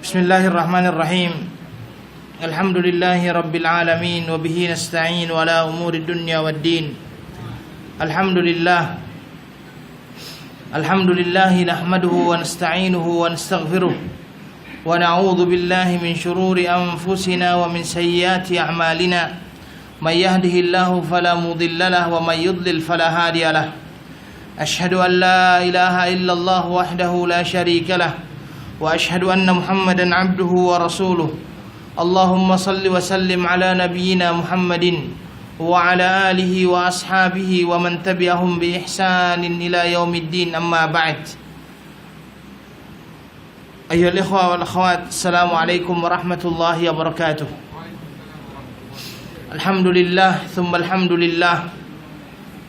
Bismillahirrahmanirrahim. Alhamdulillahi rabbil alamin wa bihi nasta'in wa ala umuri dunya waddin. Alhamdulillah nahmaduhu wa nasta'inuhu wa nastaghfiruh wa na'udzu billahi min shururi anfusina wa min sayyiati a'malina. May yahdihillahu fala mudilla lahu wa may yudlil fala hadiya lahu. Asyhadu an la ilaha illallah wahdahu la syarika lahu wa asyhadu anna Muhammadan abduhu wa rasuluh. Allahumma salli wa sallim ala nabiyyina Muhammadin wa ala alihi wa ashabihi wa man tabi'ahum bi ihsanin ila yaumiddin, amma ba'd. Ayyuhal ikhwa wal akhwat, assalamu alaikum warahmatullahi wabarakatuh. Alhamdulillah thumma alhamdulillah.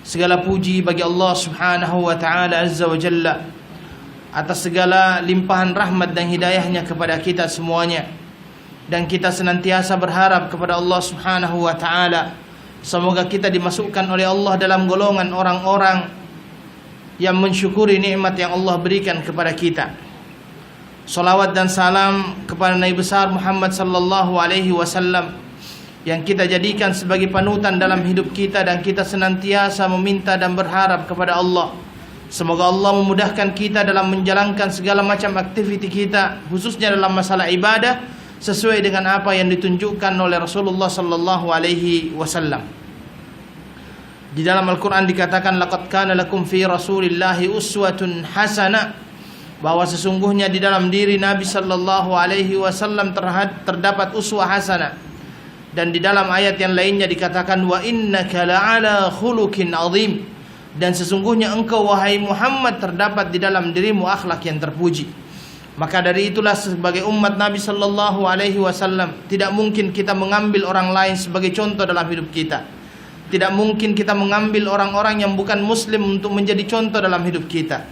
Segala puji bagi Allah subhanahu wa ta'ala azza wa jalla atas segala limpahan rahmat dan hidayahnya kepada kita semuanya. Dan kita senantiasa berharap kepada Allah subhanahu wa ta'ala, semoga kita dimasukkan oleh Allah dalam golongan orang-orang yang mensyukuri nikmat yang Allah berikan kepada kita. Salawat dan salam kepada Nabi besar Muhammad sallallahu alaihi wasallam yang kita jadikan sebagai panutan dalam hidup kita, dan kita senantiasa meminta dan berharap kepada Allah, semoga Allah memudahkan kita dalam menjalankan segala macam aktiviti kita, khususnya dalam masalah ibadah, sesuai dengan apa yang ditunjukkan oleh Rasulullah sallallahu alaihi wasallam. Di dalam Al-Qur'an dikatakan, laqad kana lakum fi Rasulillahi uswatun hasanah, bahwa sesungguhnya di dalam diri Nabi sallallahu alaihi wasallam terdapat uswah hasanah. Dan di dalam ayat yang lainnya dikatakan, wa innaka la'ala khuluqin azim, dan sesungguhnya engkau wahai Muhammad terdapat di dalam dirimu akhlak yang terpuji. Maka dari itulah sebagai umat Nabi sallallahu alaihi wasallam tidak mungkin kita mengambil orang lain sebagai contoh dalam hidup kita. Tidak mungkin kita mengambil orang-orang yang bukan muslim untuk menjadi contoh dalam hidup kita.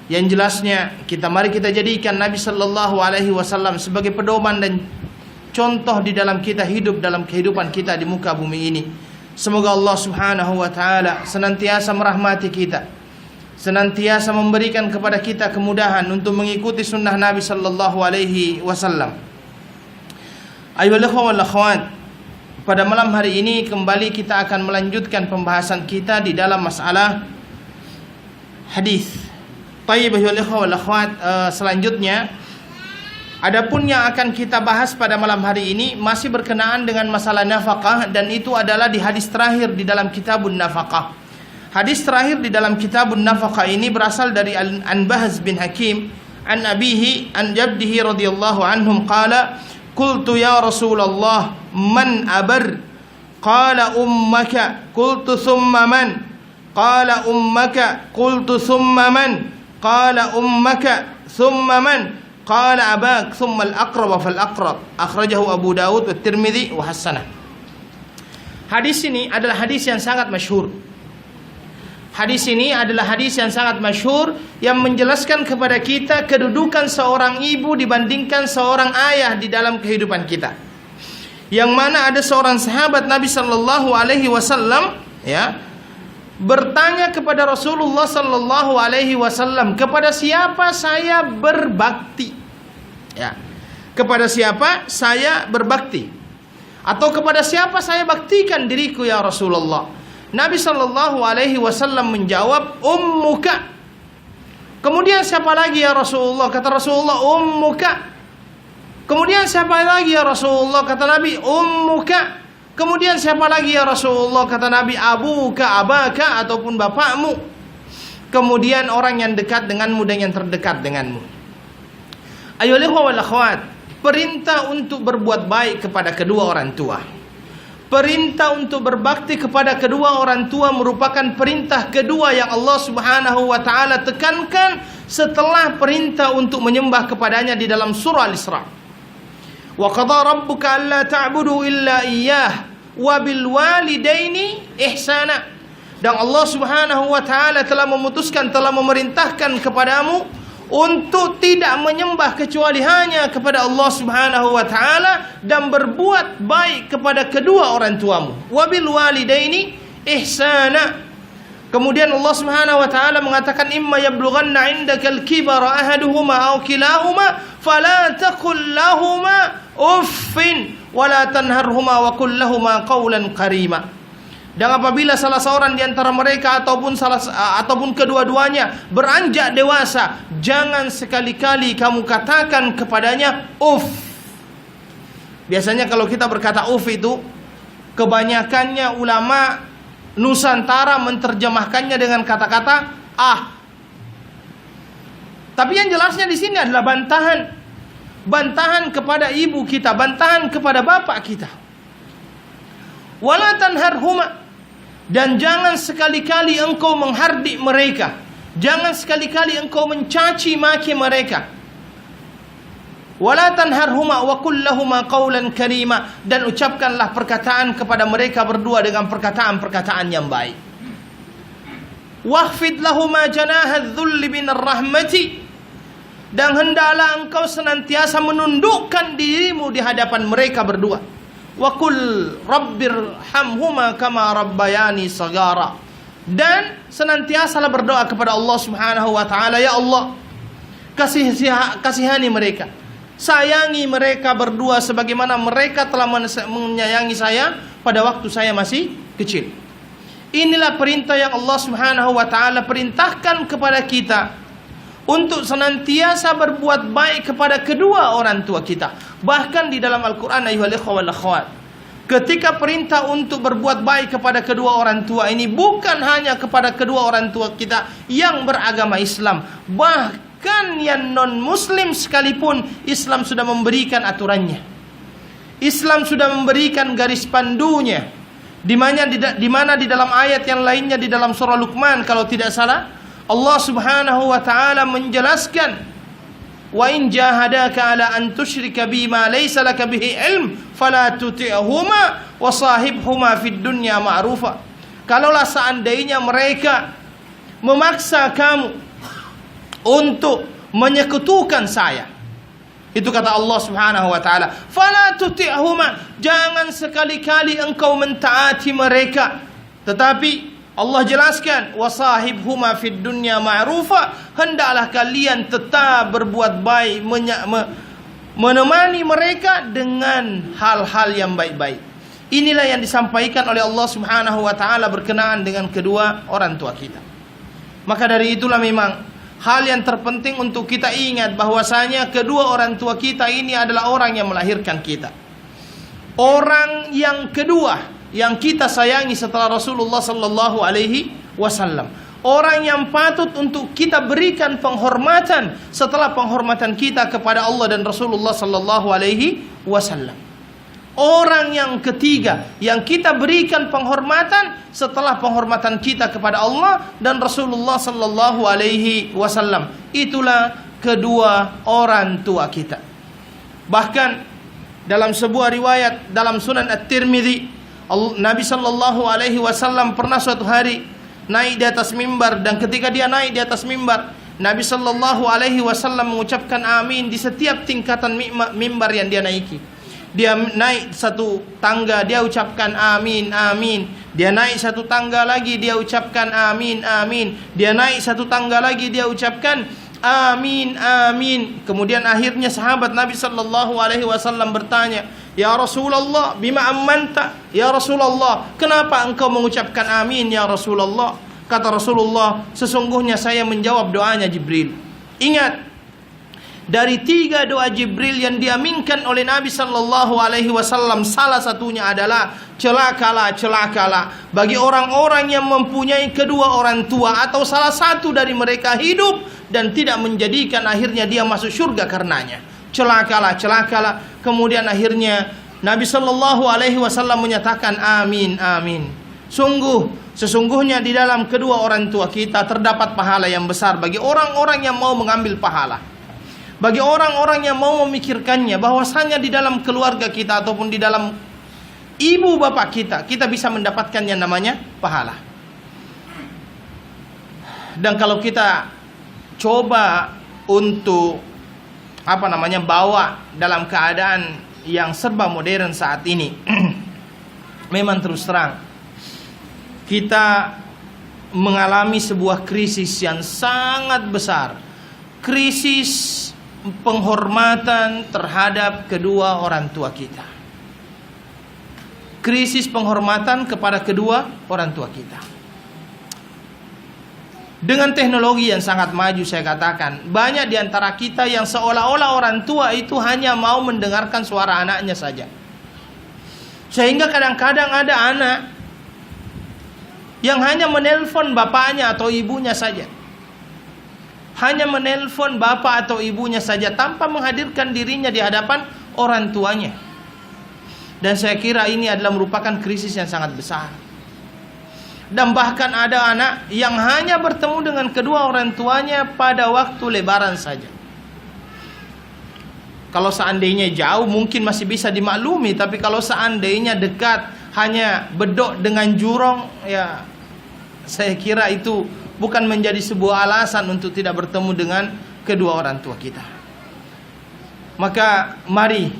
Yang jelasnya mari kita jadikan Nabi sallallahu alaihi wasallam sebagai pedoman dan contoh di dalam kita hidup dalam kehidupan kita di muka bumi ini. Semoga Allah subhanahu wa ta'ala senantiasa merahmati kita, senantiasa memberikan kepada kita kemudahan untuk mengikuti sunnah Nabi sallallahu alaihi wasallam. Ayyuhal ikhwa wal akhwat, pada malam hari ini kembali kita akan melanjutkan pembahasan kita di dalam masalah hadis. Tayyib ayyuhal ikhwa wal akhwat, selanjutnya adapun yang akan kita bahas pada malam hari ini masih berkenaan dengan masalah nafkah, dan itu adalah di hadis terakhir di dalam kitabun nafkah. Hadis terakhir di dalam kitabun nafkah ini berasal dari An-Bahz bin Hakim an abihi an jaddihi radhiyallahu anhum qala qultu ya Rasulullah man abar qala ummaka qultu thumma man qala ummaka qultu thumma man qala ummaka thumma man qala abak thumma al-aqrab fal-aqrab, akhrajahu Abu Dawud wa Tirmidzi wa hasanah. Hadis ini adalah hadis yang sangat masyhur. Hadis ini adalah hadis yang sangat masyhur yang menjelaskan kepada kita kedudukan seorang ibu dibandingkan seorang ayah di dalam kehidupan kita. Yang mana ada seorang sahabat Nabi sallallahu alaihi wasallam bertanya kepada Rasulullah sallallahu alaihi wasallam, kepada siapa saya berbakti? Kepada siapa saya berbakti? Atau kepada siapa saya baktikan diriku ya Rasulullah? Nabi sallallahu alaihi wasallam menjawab, ummuka. Kemudian siapa lagi ya Rasulullah? Kata Rasulullah, ummuka. Kemudian siapa lagi ya Rasulullah? Kata Nabi, ummuka. Kemudian siapa lagi ya Rasulullah? Kata Nabi, abuka, abaka, ataupun bapakmu. Kemudian orang yang dekat denganmu dan yang terdekat denganmu. Ayyuhal ikhwa wal akhwat, perintah untuk berbuat baik kepada kedua orang tua, perintah untuk berbakti kepada kedua orang tua merupakan perintah kedua yang Allah subhanahu wa ta'ala tekankan setelah perintah untuk menyembah kepadanya di dalam surah Al-Isra. Wa qadha rabbuka alla ta'budu illa iyyah wa bil walidaini ihsana. Dan Allah subhanahu wa ta'ala telah memutuskan, telah memerintahkan kepadamu untuk tidak menyembah kecuali hanya kepada Allah subhanahu wa ta'ala, dan berbuat baik kepada kedua orang tuamu. Wa bil walidaini ihsana. Kemudian Allah Subhanahu wa taala mengatakan imma yablughanna 'indakal kibara ahaduhuma aw kilahuma fala taqul lahumā uffin wala tanharhuma wa qul lahumā qawlan karīma. Dan apabila salah seorang di antara mereka ataupun kedua-duanya beranjak dewasa, jangan sekali-kali kamu katakan kepadanya uff. Biasanya kalau kita berkata uff itu, kebanyakannya ulama Nusantara menerjemahkannya dengan kata-kata ah. Tapi yang jelasnya di sini adalah bantahan. Bantahan kepada ibu kita, bantahan kepada bapak kita. Wala tanharhuma, dan jangan sekali-kali engkau menghardik mereka. Jangan sekali-kali engkau mencaci maki mereka. Wala tanharhuma wa qul lahumā qawlan karīma, dan ucapkanlah perkataan kepada mereka berdua dengan perkataan-perkataan yang baik. Wakhfid lahumā janāha adh-dhulli minar rahmati, dan hendaklah engkau senantiasa menundukkan dirimu di hadapan mereka berdua. Wa qul rabbirhamhumā kamā rabbayānī shaghārā, dan senantiasalah berdoa kepada Allah Subhanahu wa taala, ya Allah, kasihani mereka, sayangi mereka berdua sebagaimana mereka telah menyayangi saya pada waktu saya masih kecil. Inilah perintah yang Allah Subhanahu wa taala perintahkan kepada kita untuk senantiasa berbuat baik kepada kedua orang tua kita. Bahkan di dalam Al-Qur'an, ayyuhal ikhwa wal akhwat, ketika perintah untuk berbuat baik kepada kedua orang tua ini bukan hanya kepada kedua orang tua kita yang beragama Islam, bahkan yang non-muslim sekalipun Islam sudah memberikan aturannya. Islam sudah memberikan garis pandunya. Di mana di dalam ayat yang lainnya di dalam surah Luqman kalau tidak salah, Allah Subhanahu wa taala menjelaskan, wa in jahadaka ala an tusyrika bima laysa laka bihi ilm fala tuti'huma wa sahibhuma fid dunya ma'rufa. Kalaulah seandainya mereka memaksa kamu untuk menyekutukan saya, itu kata Allah Subhanahu wa taala, fala tuti'huma, jangan sekali-kali engkau mentaati mereka. Tetapi Allah jelaskan, wasahibhuma fid dunya ma'rufa, hendaklah kalian tetap berbuat baik, menemani mereka dengan hal-hal yang baik-baik. Inilah yang disampaikan oleh Allah Subhanahu wa taala berkenaan dengan kedua orang tua kita. Maka dari itulah memang hal yang terpenting untuk kita ingat bahwasanya kedua orang tua kita ini adalah orang yang melahirkan kita. Orang yang kedua yang kita sayangi setelah Rasulullah sallallahu alaihi wasallam. Orang yang patut untuk kita berikan penghormatan setelah penghormatan kita kepada Allah dan Rasulullah sallallahu alaihi wasallam. Orang yang ketiga yang kita berikan penghormatan setelah penghormatan kita kepada Allah dan Rasulullah sallallahu alaihi wasallam, itulah kedua orang tua kita. Bahkan dalam sebuah riwayat dalam Sunan At-Tirmidzi, Nabi sallallahu alaihi wasallam pernah suatu hari naik di atas mimbar, dan ketika dia naik di atas mimbar, Nabi sallallahu alaihi wasallam mengucapkan amin di setiap tingkatan mimbar yang dia naiki. Dia naik satu tangga, dia ucapkan amin, amin. Dia naik satu tangga lagi, dia ucapkan amin, amin. Dia naik satu tangga lagi, dia ucapkan amin, amin. Kemudian akhirnya sahabat Nabi sallallahu alaihi wasallam bertanya, ya Rasulullah, bima ammanta? Ya Rasulullah, kenapa engkau mengucapkan amin ya Rasulullah? Kata Rasulullah, sesungguhnya saya menjawab doanya Jibril. Ingat, dari 3 doa Jibril yang diaminkan oleh Nabi sallallahu alaihi wasallam, salah satunya adalah celakalah, celakalah bagi orang-orang yang mempunyai kedua orang tua atau salah satu dari mereka hidup dan tidak menjadikan akhirnya dia masuk surga karenanya. Celakalah, celakalah. Kemudian akhirnya Nabi sallallahu alaihi wasallam menyatakan amin, amin. Sesungguhnya di dalam kedua orang tua kita terdapat pahala yang besar bagi orang-orang yang mau mengambil pahala. Bagi orang-orang yang mau memikirkannya, bahwasanya di dalam keluarga kita ataupun di dalam ibu bapak kita, kita bisa mendapatkan yang namanya pahala. Dan kalau kita coba untuk bawa dalam keadaan yang serba modern saat ini, memang terus terang kita mengalami sebuah krisis yang sangat besar. Krisis penghormatan terhadap kedua orang tua kita. Krisis penghormatan kepada kedua orang tua kita. Dengan teknologi yang sangat maju, saya katakan, banyak di antara kita yang seolah-olah orang tua itu hanya mau mendengarkan suara anaknya saja. Sehingga kadang-kadang ada anak yang hanya menelpon bapaknya atau ibunya saja. Hanya menelpon bapak atau ibunya saja tanpa menghadirkan dirinya di hadapan orang tuanya. Dan saya kira ini adalah merupakan krisis yang sangat besar. Dan bahkan ada anak yang hanya bertemu dengan kedua orang tuanya pada waktu lebaran saja. Kalau seandainya jauh mungkin masih bisa dimaklumi, tapi kalau seandainya dekat, hanya bedok dengan jurong, ya saya kira itu bukan menjadi sebuah alasan untuk tidak bertemu dengan kedua orang tua kita. Maka mari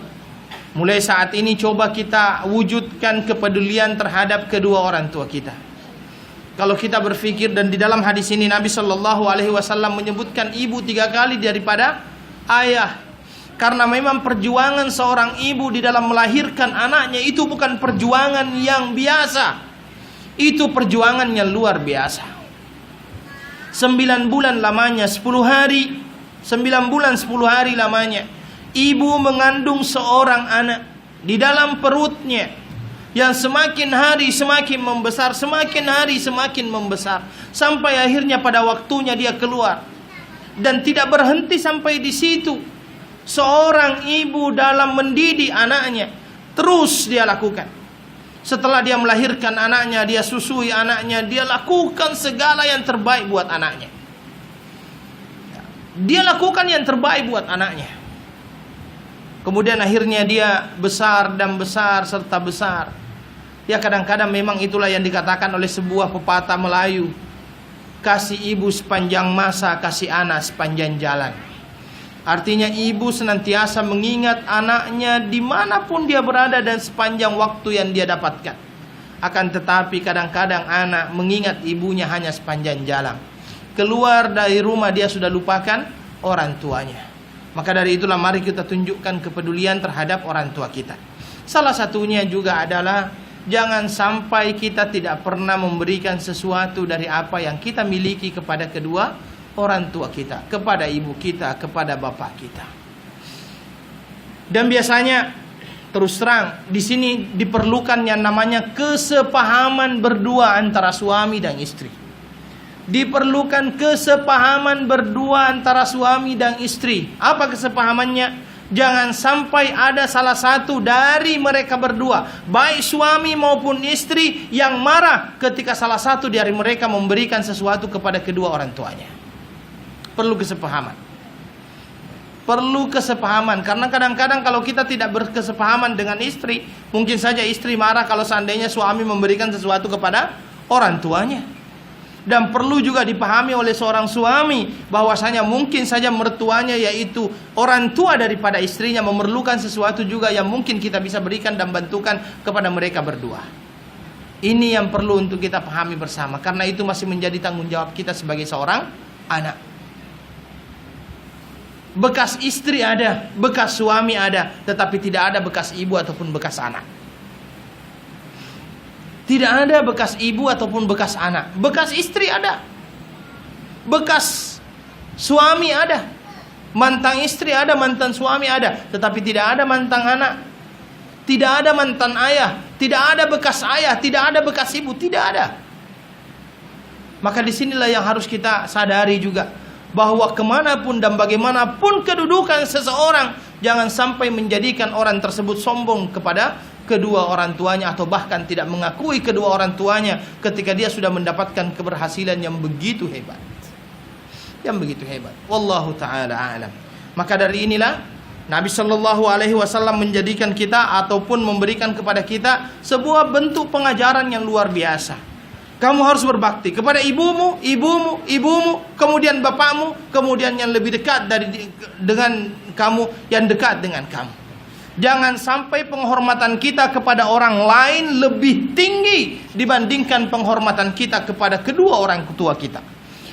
mulai saat ini coba kita wujudkan kepedulian terhadap kedua orang tua kita. Kalau kita berpikir, dan di dalam hadis ini Nabi Shallallahu Alaihi Wasallam menyebutkan ibu 3 kali daripada ayah. Karena memang perjuangan seorang ibu di dalam melahirkan anaknya itu bukan perjuangan yang biasa. Itu perjuangan yang luar biasa. 9 bulan lamanya, 10 hari, 9 bulan 10 hari lamanya ibu mengandung seorang anak di dalam perutnya, yang semakin hari semakin membesar, semakin hari semakin membesar, sampai akhirnya pada waktunya dia keluar. Dan tidak berhenti sampai di situ. Seorang ibu dalam mendidik anaknya terus dia lakukan. Setelah dia melahirkan anaknya, dia susui anaknya, dia lakukan segala yang terbaik buat anaknya. Dia lakukan yang terbaik buat anaknya. Kemudian akhirnya dia besar dan besar serta besar. Ya kadang-kadang memang itulah yang dikatakan oleh sebuah pepatah Melayu, kasih ibu sepanjang masa, kasih anak sepanjang jalan. Artinya ibu senantiasa mengingat anaknya dimanapun dia berada dan sepanjang waktu yang dia dapatkan. Akan tetapi kadang-kadang anak mengingat ibunya hanya sepanjang jalan. Keluar dari rumah dia sudah lupakan orang tuanya. Maka dari itulah mari kita tunjukkan kepedulian terhadap orang tua kita. Salah satunya juga adalah jangan sampai kita tidak pernah memberikan sesuatu dari apa yang kita miliki kepada kedua orang tua kita, kepada ibu kita, kepada bapak kita. Dan biasanya terus terang di sini diperlukan yang namanya kesepahaman berdua antara suami dan istri. Diperlukan kesepahaman berdua antara suami dan istri. Apa kesepahamannya? Jangan sampai ada salah satu dari mereka berdua, baik suami maupun istri, yang marah ketika salah satu dari mereka memberikan sesuatu kepada kedua orang tuanya. Perlu kesepahaman. Perlu kesepahaman. Karena kadang-kadang kalau kita tidak berkesepahaman dengan istri, mungkin saja istri marah kalau seandainya suami memberikan sesuatu kepada orang tuanya. Dan perlu juga dipahami oleh seorang suami bahwasanya mungkin saja mertuanya, yaitu orang tua daripada istrinya, memerlukan sesuatu juga yang mungkin kita bisa berikan dan bantukan kepada mereka berdua. Ini yang perlu untuk kita pahami bersama. Karena itu masih menjadi tanggung jawab kita sebagai seorang anak. Bekas istri ada, bekas suami ada, tetapi tidak ada bekas ibu ataupun bekas anak. Tidak ada bekas ibu ataupun bekas anak. Bekas istri ada, bekas suami ada, mantan istri ada, mantan suami ada, tetapi tidak ada mantan anak, tidak ada mantan ayah, tidak ada bekas ayah, tidak ada bekas ibu, tidak ada. Maka disinilah yang harus kita sadari juga, bahwa kemanapun dan bagaimanapun kedudukan seseorang, jangan sampai menjadikan orang tersebut sombong kepada kedua orang tuanya, atau bahkan tidak mengakui kedua orang tuanya ketika dia sudah mendapatkan keberhasilan yang begitu hebat. Yang begitu hebat. Wallahu ta'ala a'lam. Maka dari inilah Nabi Shallallahu Alaihi Wasallam menjadikan kita ataupun memberikan kepada kita sebuah bentuk pengajaran yang luar biasa. Kamu harus berbakti kepada ibumu, kemudian bapakmu, kemudian yang lebih dekat dengan kamu, yang dekat dengan kamu. Jangan sampai penghormatan kita kepada orang lain lebih tinggi dibandingkan penghormatan kita kepada kedua orang tua kita.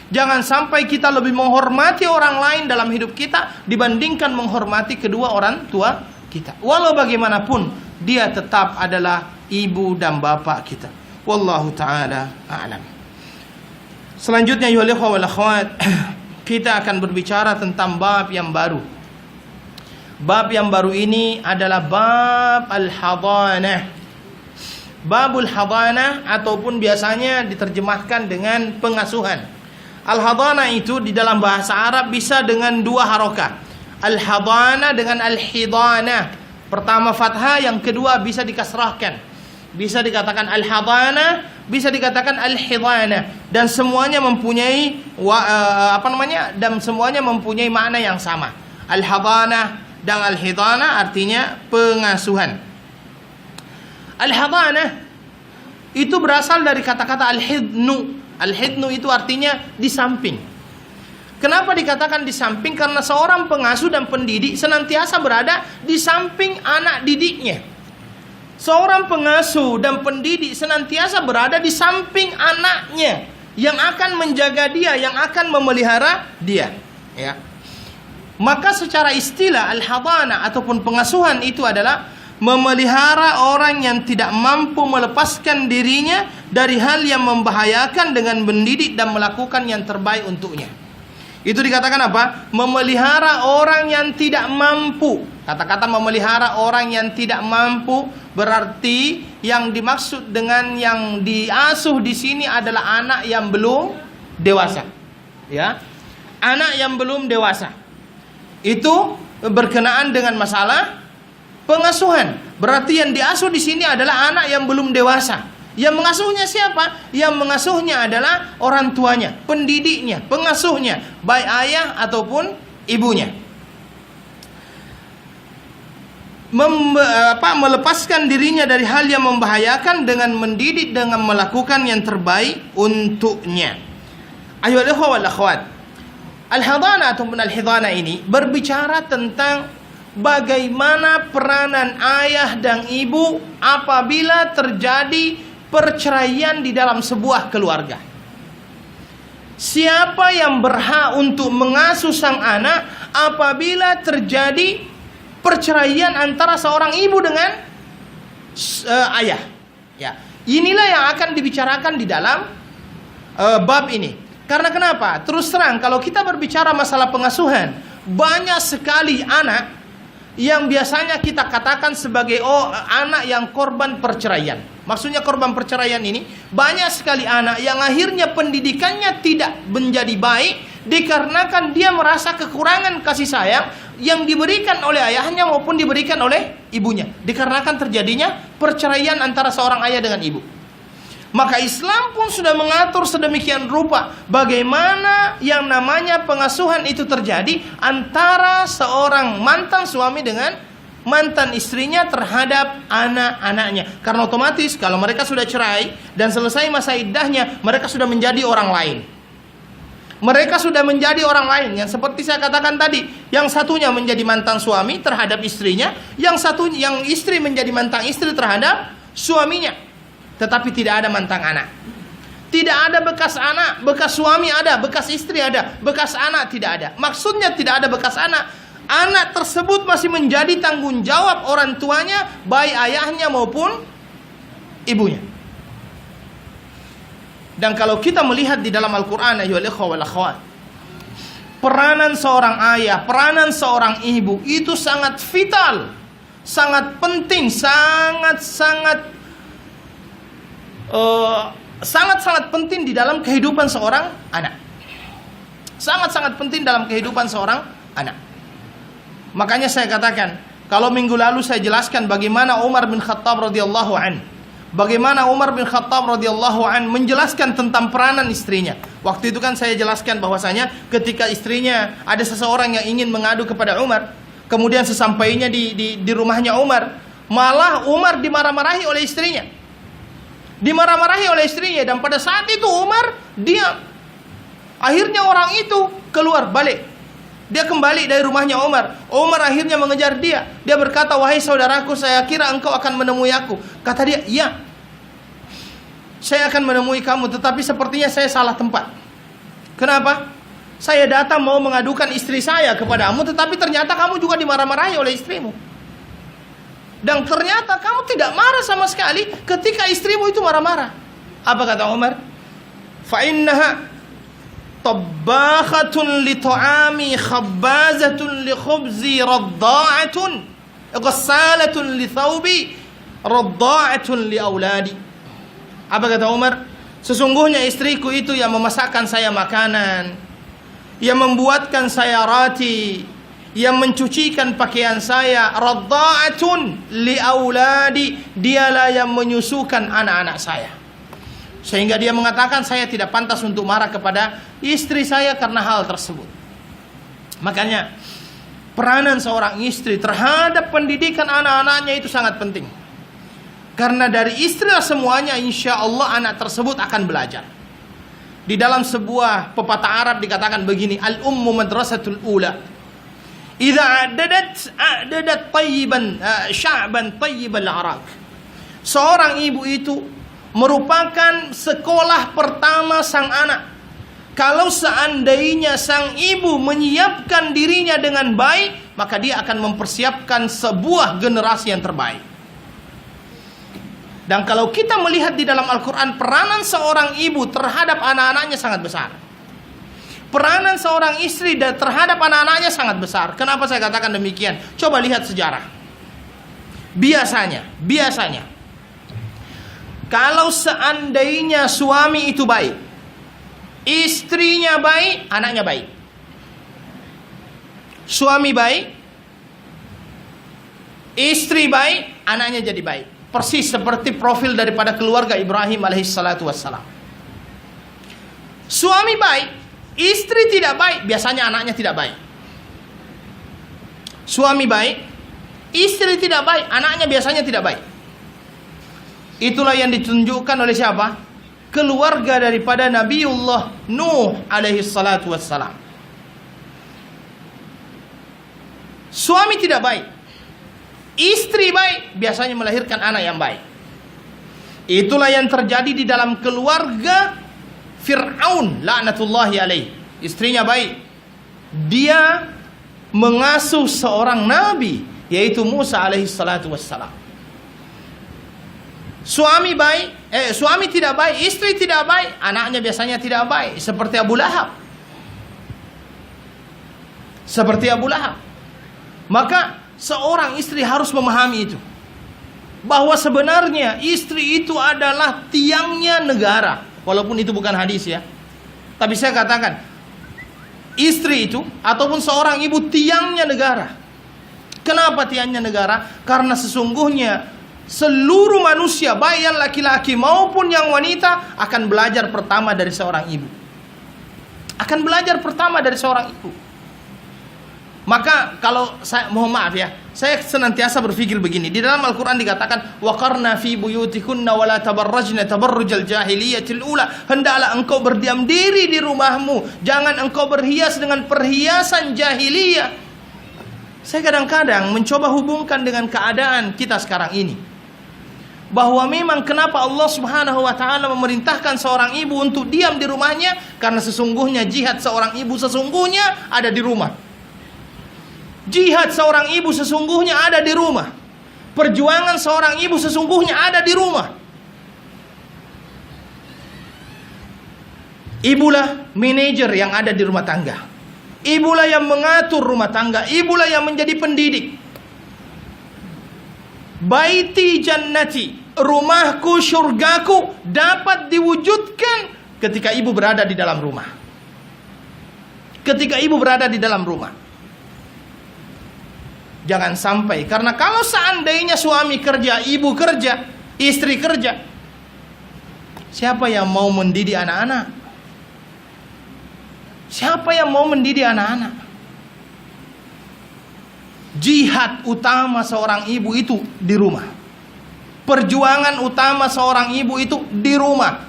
Jangan sampai kita lebih menghormati orang lain dalam hidup kita dibandingkan menghormati kedua orang tua kita. Walau bagaimanapun, dia tetap adalah ibu dan bapak kita. Wallahu ta'ala a'lam. Selanjutnya, ya ikhwah wal akhwat, kita akan berbicara tentang bab yang baru. Bab yang baru ini adalah bab al-hadanah. Babul hadanah ataupun biasanya diterjemahkan dengan pengasuhan. Al-hadanah itu di dalam bahasa Arab bisa dengan dua harokah. Al-hadanah dengan al-hidanah. Pertama fathah, yang kedua bisa dikasrahkan. Bisa dikatakan al-hadanah, bisa dikatakan al-hidanah, dan semuanya mempunyai dan semuanya mempunyai makna yang sama. Al-hadanah dan al-hidanah artinya pengasuhan. Al-hadanah itu berasal dari kata-kata al-hidnu. Al-hidnu itu artinya di samping. Kenapa dikatakan di samping? Karena seorang pengasuh dan pendidik senantiasa berada di samping anak didiknya. Seorang pengasuh dan pendidik senantiasa berada di samping anaknya yang akan menjaga dia, yang akan memelihara dia, ya. Maka secara istilah al-hadanah ataupun pengasuhan itu adalah memelihara orang yang tidak mampu melepaskan dirinya dari hal yang membahayakan dengan mendidik dan melakukan yang terbaik untuknya. Itu dikatakan apa? Memelihara orang yang tidak mampu. Kata-kata memelihara orang yang tidak mampu berarti yang dimaksud dengan yang diasuh di sini adalah anak yang belum dewasa. Ya. Anak yang belum dewasa. Itu berkenaan dengan masalah pengasuhan. Berarti yang diasuh di sini adalah anak yang belum dewasa. Yang mengasuhnya siapa? Yang mengasuhnya adalah orang tuanya, pendidiknya, pengasuhnya, baik ayah ataupun ibunya. Melepaskan dirinya dari hal yang membahayakan dengan mendidik, dengan melakukan yang terbaik untuknya. Ayyuhal ikhwah wal akhwat, al-hadanah ataupun al-hidanah ini berbicara tentang bagaimana peranan ayah dan ibu apabila terjadi perceraian di dalam sebuah keluarga. Siapa yang berhak untuk mengasuh sang anak apabila terjadi perceraian antara seorang ibu dengan ayah? Ya, inilah yang akan dibicarakan di dalam bab ini. Karena kenapa? Terus terang, kalau kita berbicara masalah pengasuhan, banyak sekali anak yang biasanya kita katakan sebagai anak yang korban perceraian. Maksudnya korban perceraian ini, banyak sekali anak yang akhirnya pendidikannya tidak menjadi baik dikarenakan dia merasa kekurangan kasih sayang yang diberikan oleh ayahnya maupun diberikan oleh ibunya, dikarenakan terjadinya perceraian antara seorang ayah dengan ibu. Maka Islam pun sudah mengatur sedemikian rupa bagaimana yang namanya pengasuhan itu terjadi antara seorang mantan suami dengan mantan istrinya terhadap anak-anaknya. Karena otomatis kalau mereka sudah cerai dan selesai masa iddahnya, mereka sudah menjadi orang lain. Mereka sudah menjadi orang lain. Yang seperti saya katakan tadi, yang satunya menjadi mantan suami terhadap istrinya, yang istri menjadi mantan istri terhadap suaminya. Tetapi tidak ada mantan anak. Tidak ada bekas anak, bekas suami ada, bekas istri ada, bekas anak tidak ada. Maksudnya tidak ada bekas anak. Anak tersebut masih menjadi tanggung jawab orang tuanya, baik ayahnya maupun ibunya. Dan kalau kita melihat di dalam Al-Quran, ayyuhal ikhwah wal akhwat, peranan seorang ayah, peranan seorang ibu itu sangat vital, sangat penting, sangat penting di dalam kehidupan seorang anak. Sangat-sangat penting dalam kehidupan seorang anak. Makanya saya katakan, kalau minggu lalu saya jelaskan bagaimana Umar bin Khattab radhiyallahu an, bagaimana Umar bin Khattab radhiyallahu an menjelaskan tentang peranan istrinya. Waktu itu kan saya jelaskan bahwasanya ketika istrinya ada seseorang yang ingin mengadu kepada Umar, kemudian sesampainya di rumahnya Umar, malah Umar dimarah-marahi oleh istrinya. Dimarah-marahi oleh istrinya, dan pada saat itu Umar diam. Akhirnya orang itu keluar balik. Dia kembali dari rumahnya Umar. Umar akhirnya mengejar dia. Dia berkata, "Wahai saudaraku, saya kira engkau akan menemui aku." Kata dia, "Iya, saya akan menemui kamu, tetapi sepertinya saya salah tempat." Kenapa? "Saya datang mau mengadukan istri saya kepadamu, tetapi ternyata kamu juga dimarah-marahi oleh istrimu. Dan ternyata kamu tidak marah sama sekali ketika istrimu itu marah-marah." Apa kata Umar? "Fa'innaha tabbakhatun li ta'ami, khabbazatun li khubzi, radda'atun, ghassalatun li thawbi, radda'atun li auladi." Apa kata Umar? "Sesungguhnya istriku itu yang memasakkan saya makanan, yang membuatkan saya roti, yang mencucikan pakaian saya, radda'atun li auladi, dialah yang menyusukan anak-anak saya." Sehingga dia mengatakan, saya tidak pantas untuk marah kepada istri saya karena hal tersebut. Makanya peranan seorang istri terhadap pendidikan anak-anaknya itu sangat penting. Karena dari istrilah semuanya, insya Allah anak tersebut akan belajar. Di dalam sebuah pepatah Arab dikatakan begini, "Al-ummu madrasatul ula. Idza a'dadat tayyiban sya'ban tayyibal arak." Seorang ibu itu merupakan sekolah pertama sang anak. Kalau seandainya sang ibu menyiapkan dirinya dengan baik, maka dia akan mempersiapkan sebuah generasi yang terbaik. Dan kalau kita melihat di dalam Al-Quran, peranan seorang ibu terhadap anak-anaknya sangat besar. Peranan seorang istri terhadap anak-anaknya sangat besar. Kenapa saya katakan demikian? Coba lihat sejarah. Biasanya kalau seandainya suami itu baik, istrinya baik, anaknya baik. Suami baik, istri baik, anaknya jadi baik. Persis seperti profil daripada keluarga Ibrahim alaihissalatu wassalam. Suami baik, istri tidak baik, biasanya anaknya tidak baik. Suami baik, istri tidak baik, anaknya biasanya tidak baik. Itulah yang ditunjukkan oleh siapa? Keluarga daripada Nabiullah Nuh alaihi salatu wassalam. Suami tidak baik, istri baik, biasanya melahirkan anak yang baik. Itulah yang terjadi di dalam keluarga Fir'aun laknatullahi alaihi. Istrinya baik, dia mengasuh seorang nabi, yaitu Musa alaihi salatu wassalam. Suami tidak baik, istri tidak baik, anaknya biasanya tidak baik, seperti Abu Lahab. Maka seorang istri harus memahami itu, bahwa sebenarnya istri itu adalah tiangnya negara. Walaupun itu bukan hadis ya, tapi saya katakan istri itu ataupun seorang ibu tiangnya negara. Kenapa tiangnya negara? Karena sesungguhnya seluruh manusia, baik yang laki-laki maupun yang wanita, akan belajar pertama dari seorang ibu. Maka kalau saya, mohon maaf ya, saya senantiasa berpikir begini. Di dalam Al-Quran dikatakan, "Waqarna fi buyutikunna wa la tabarrajna tabarrujal jahiliyatil ula." Hendaklah engkau berdiam diri di rumahmu, jangan engkau berhias dengan perhiasan jahiliyah. Saya kadang-kadang mencoba hubungkan dengan keadaan kita sekarang ini, bahwa memang kenapa Allah Subhanahu wa ta'ala memerintahkan seorang ibu untuk diam di rumahnya, karena sesungguhnya jihad seorang ibu sesungguhnya ada di rumah. Jihad seorang ibu sesungguhnya ada di rumah. Perjuangan seorang ibu sesungguhnya ada di rumah. Ibulah manajer yang ada di rumah tangga. Ibulah yang mengatur rumah tangga. Ibulah yang menjadi pendidik. Baiti jannati, rumahku, syurgaku, dapat diwujudkan ketika ibu berada di dalam rumah. Jangan sampai, karena kalau seandainya suami kerja, ibu kerja, istri kerja, siapa yang mau mendidik anak-anak? Jihad utama seorang ibu itu di rumah. Perjuangan utama seorang ibu itu di rumah.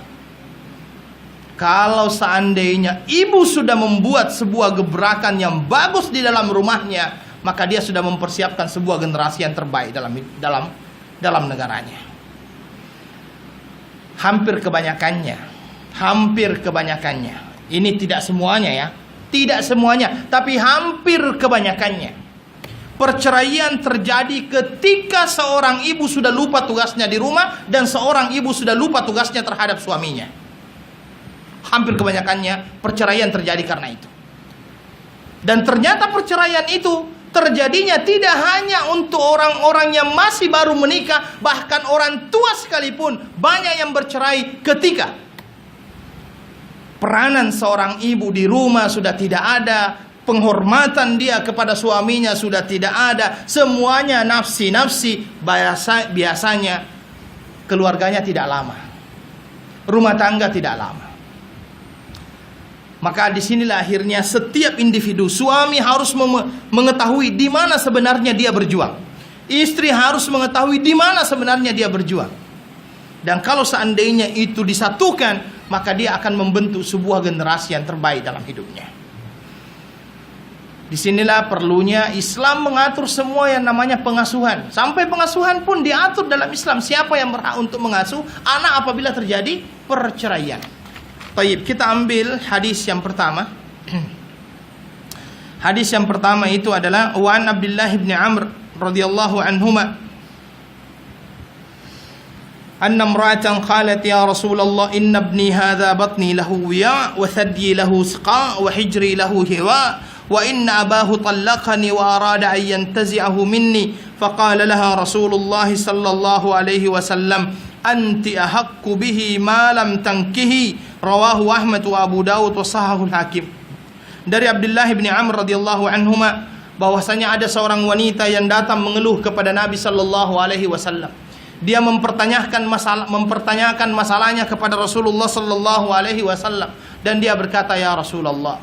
Kalau seandainya ibu sudah membuat sebuah gebrakan yang bagus di dalam rumahnya, maka dia sudah mempersiapkan sebuah generasi yang terbaik dalam negaranya. Hampir kebanyakannya. Ini tidak semuanya ya. Tidak semuanya, tapi hampir kebanyakannya. Perceraian terjadi ketika seorang ibu sudah lupa tugasnya di rumah dan seorang ibu sudah lupa tugasnya terhadap suaminya. Hampir kebanyakannya perceraian terjadi karena itu. Dan ternyata perceraian itu terjadinya tidak hanya untuk orang-orang yang masih baru menikah, bahkan orang tua sekalipun banyak yang bercerai ketika peranan seorang ibu di rumah sudah tidak ada, penghormatan dia kepada suaminya sudah tidak ada, semuanya nafsi-nafsi. Biasanya keluarganya tidak lama, rumah tangga tidak lama. Maka disinilah akhirnya setiap individu, suami harus mengetahui di mana sebenarnya dia berjuang, istri harus mengetahui di mana sebenarnya dia berjuang. Dan kalau seandainya itu disatukan, maka dia akan membentuk sebuah generasi yang terbaik dalam hidupnya. Disinilah perlunya Islam mengatur semua yang namanya pengasuhan. Sampai pengasuhan pun diatur dalam Islam. Siapa yang berhak untuk mengasuh anak apabila terjadi perceraian. Baik, kita ambil hadis yang pertama. Hadis yang pertama itu adalah Wan Abdullah bin Amr radhiyallahu anhuma anna imra'atan qalat ya Rasulullah inna ibni hadha batni lahu wiya wa thadyi lahu siqa wa hijri lahu hiwa wa inna abahu talaqani wa arada an yantazi'ahu minni faqala laha Rasulullah sallallahu alaihi wasallam anti ahaqqu bihi ma lam tankihi rawahu Ahmad wa Abu Dawud wa sahahul Hakim. Dari Abdullah bin Amr radhiyallahu anhuma bahwasanya ada seorang wanita yang datang mengeluh kepada Nabi sallallahu alaihi wasallam. Dia mempertanyakan masalahnya kepada Rasulullah sallallahu alaihi wasallam dan dia berkata, ya Rasulullah,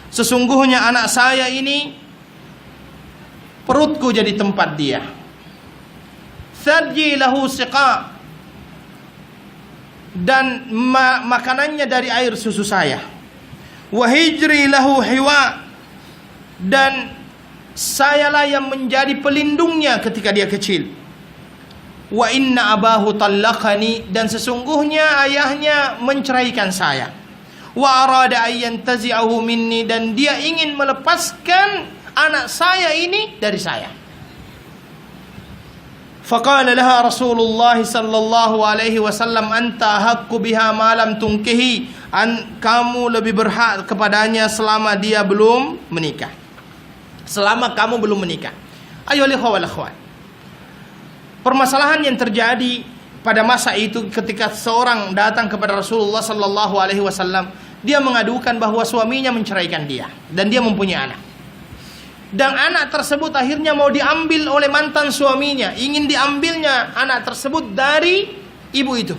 sesungguhnya anak saya ini perutku jadi tempat dia. Thadji lahu siqa, dan makanannya dari air susu saya. Wa hijri lahu hiwa, dan sayalah yang menjadi pelindungnya ketika dia kecil. Wa inna abahu talaqani, dan sesungguhnya ayahnya menceraikan saya. Wa arada ayyan tazi'ahu minni, dan dia ingin melepaskan anak saya ini dari saya. Faqala laha Rasulullah sallallahu alaihi wasallam anta haqqu biha ma lam tunkihi, kamu lebih berhak kepadanya selama dia belum menikah. Selama kamu belum menikah. Ayo wal akhwat. Permasalahan yang terjadi pada masa itu ketika seorang datang kepada Rasulullah sallallahu alaihi wasallam, dia mengadukan bahwa suaminya menceraikan dia dan dia mempunyai anak. Dan anak tersebut akhirnya mau diambil oleh mantan suaminya, ingin diambilnya anak tersebut dari ibu itu.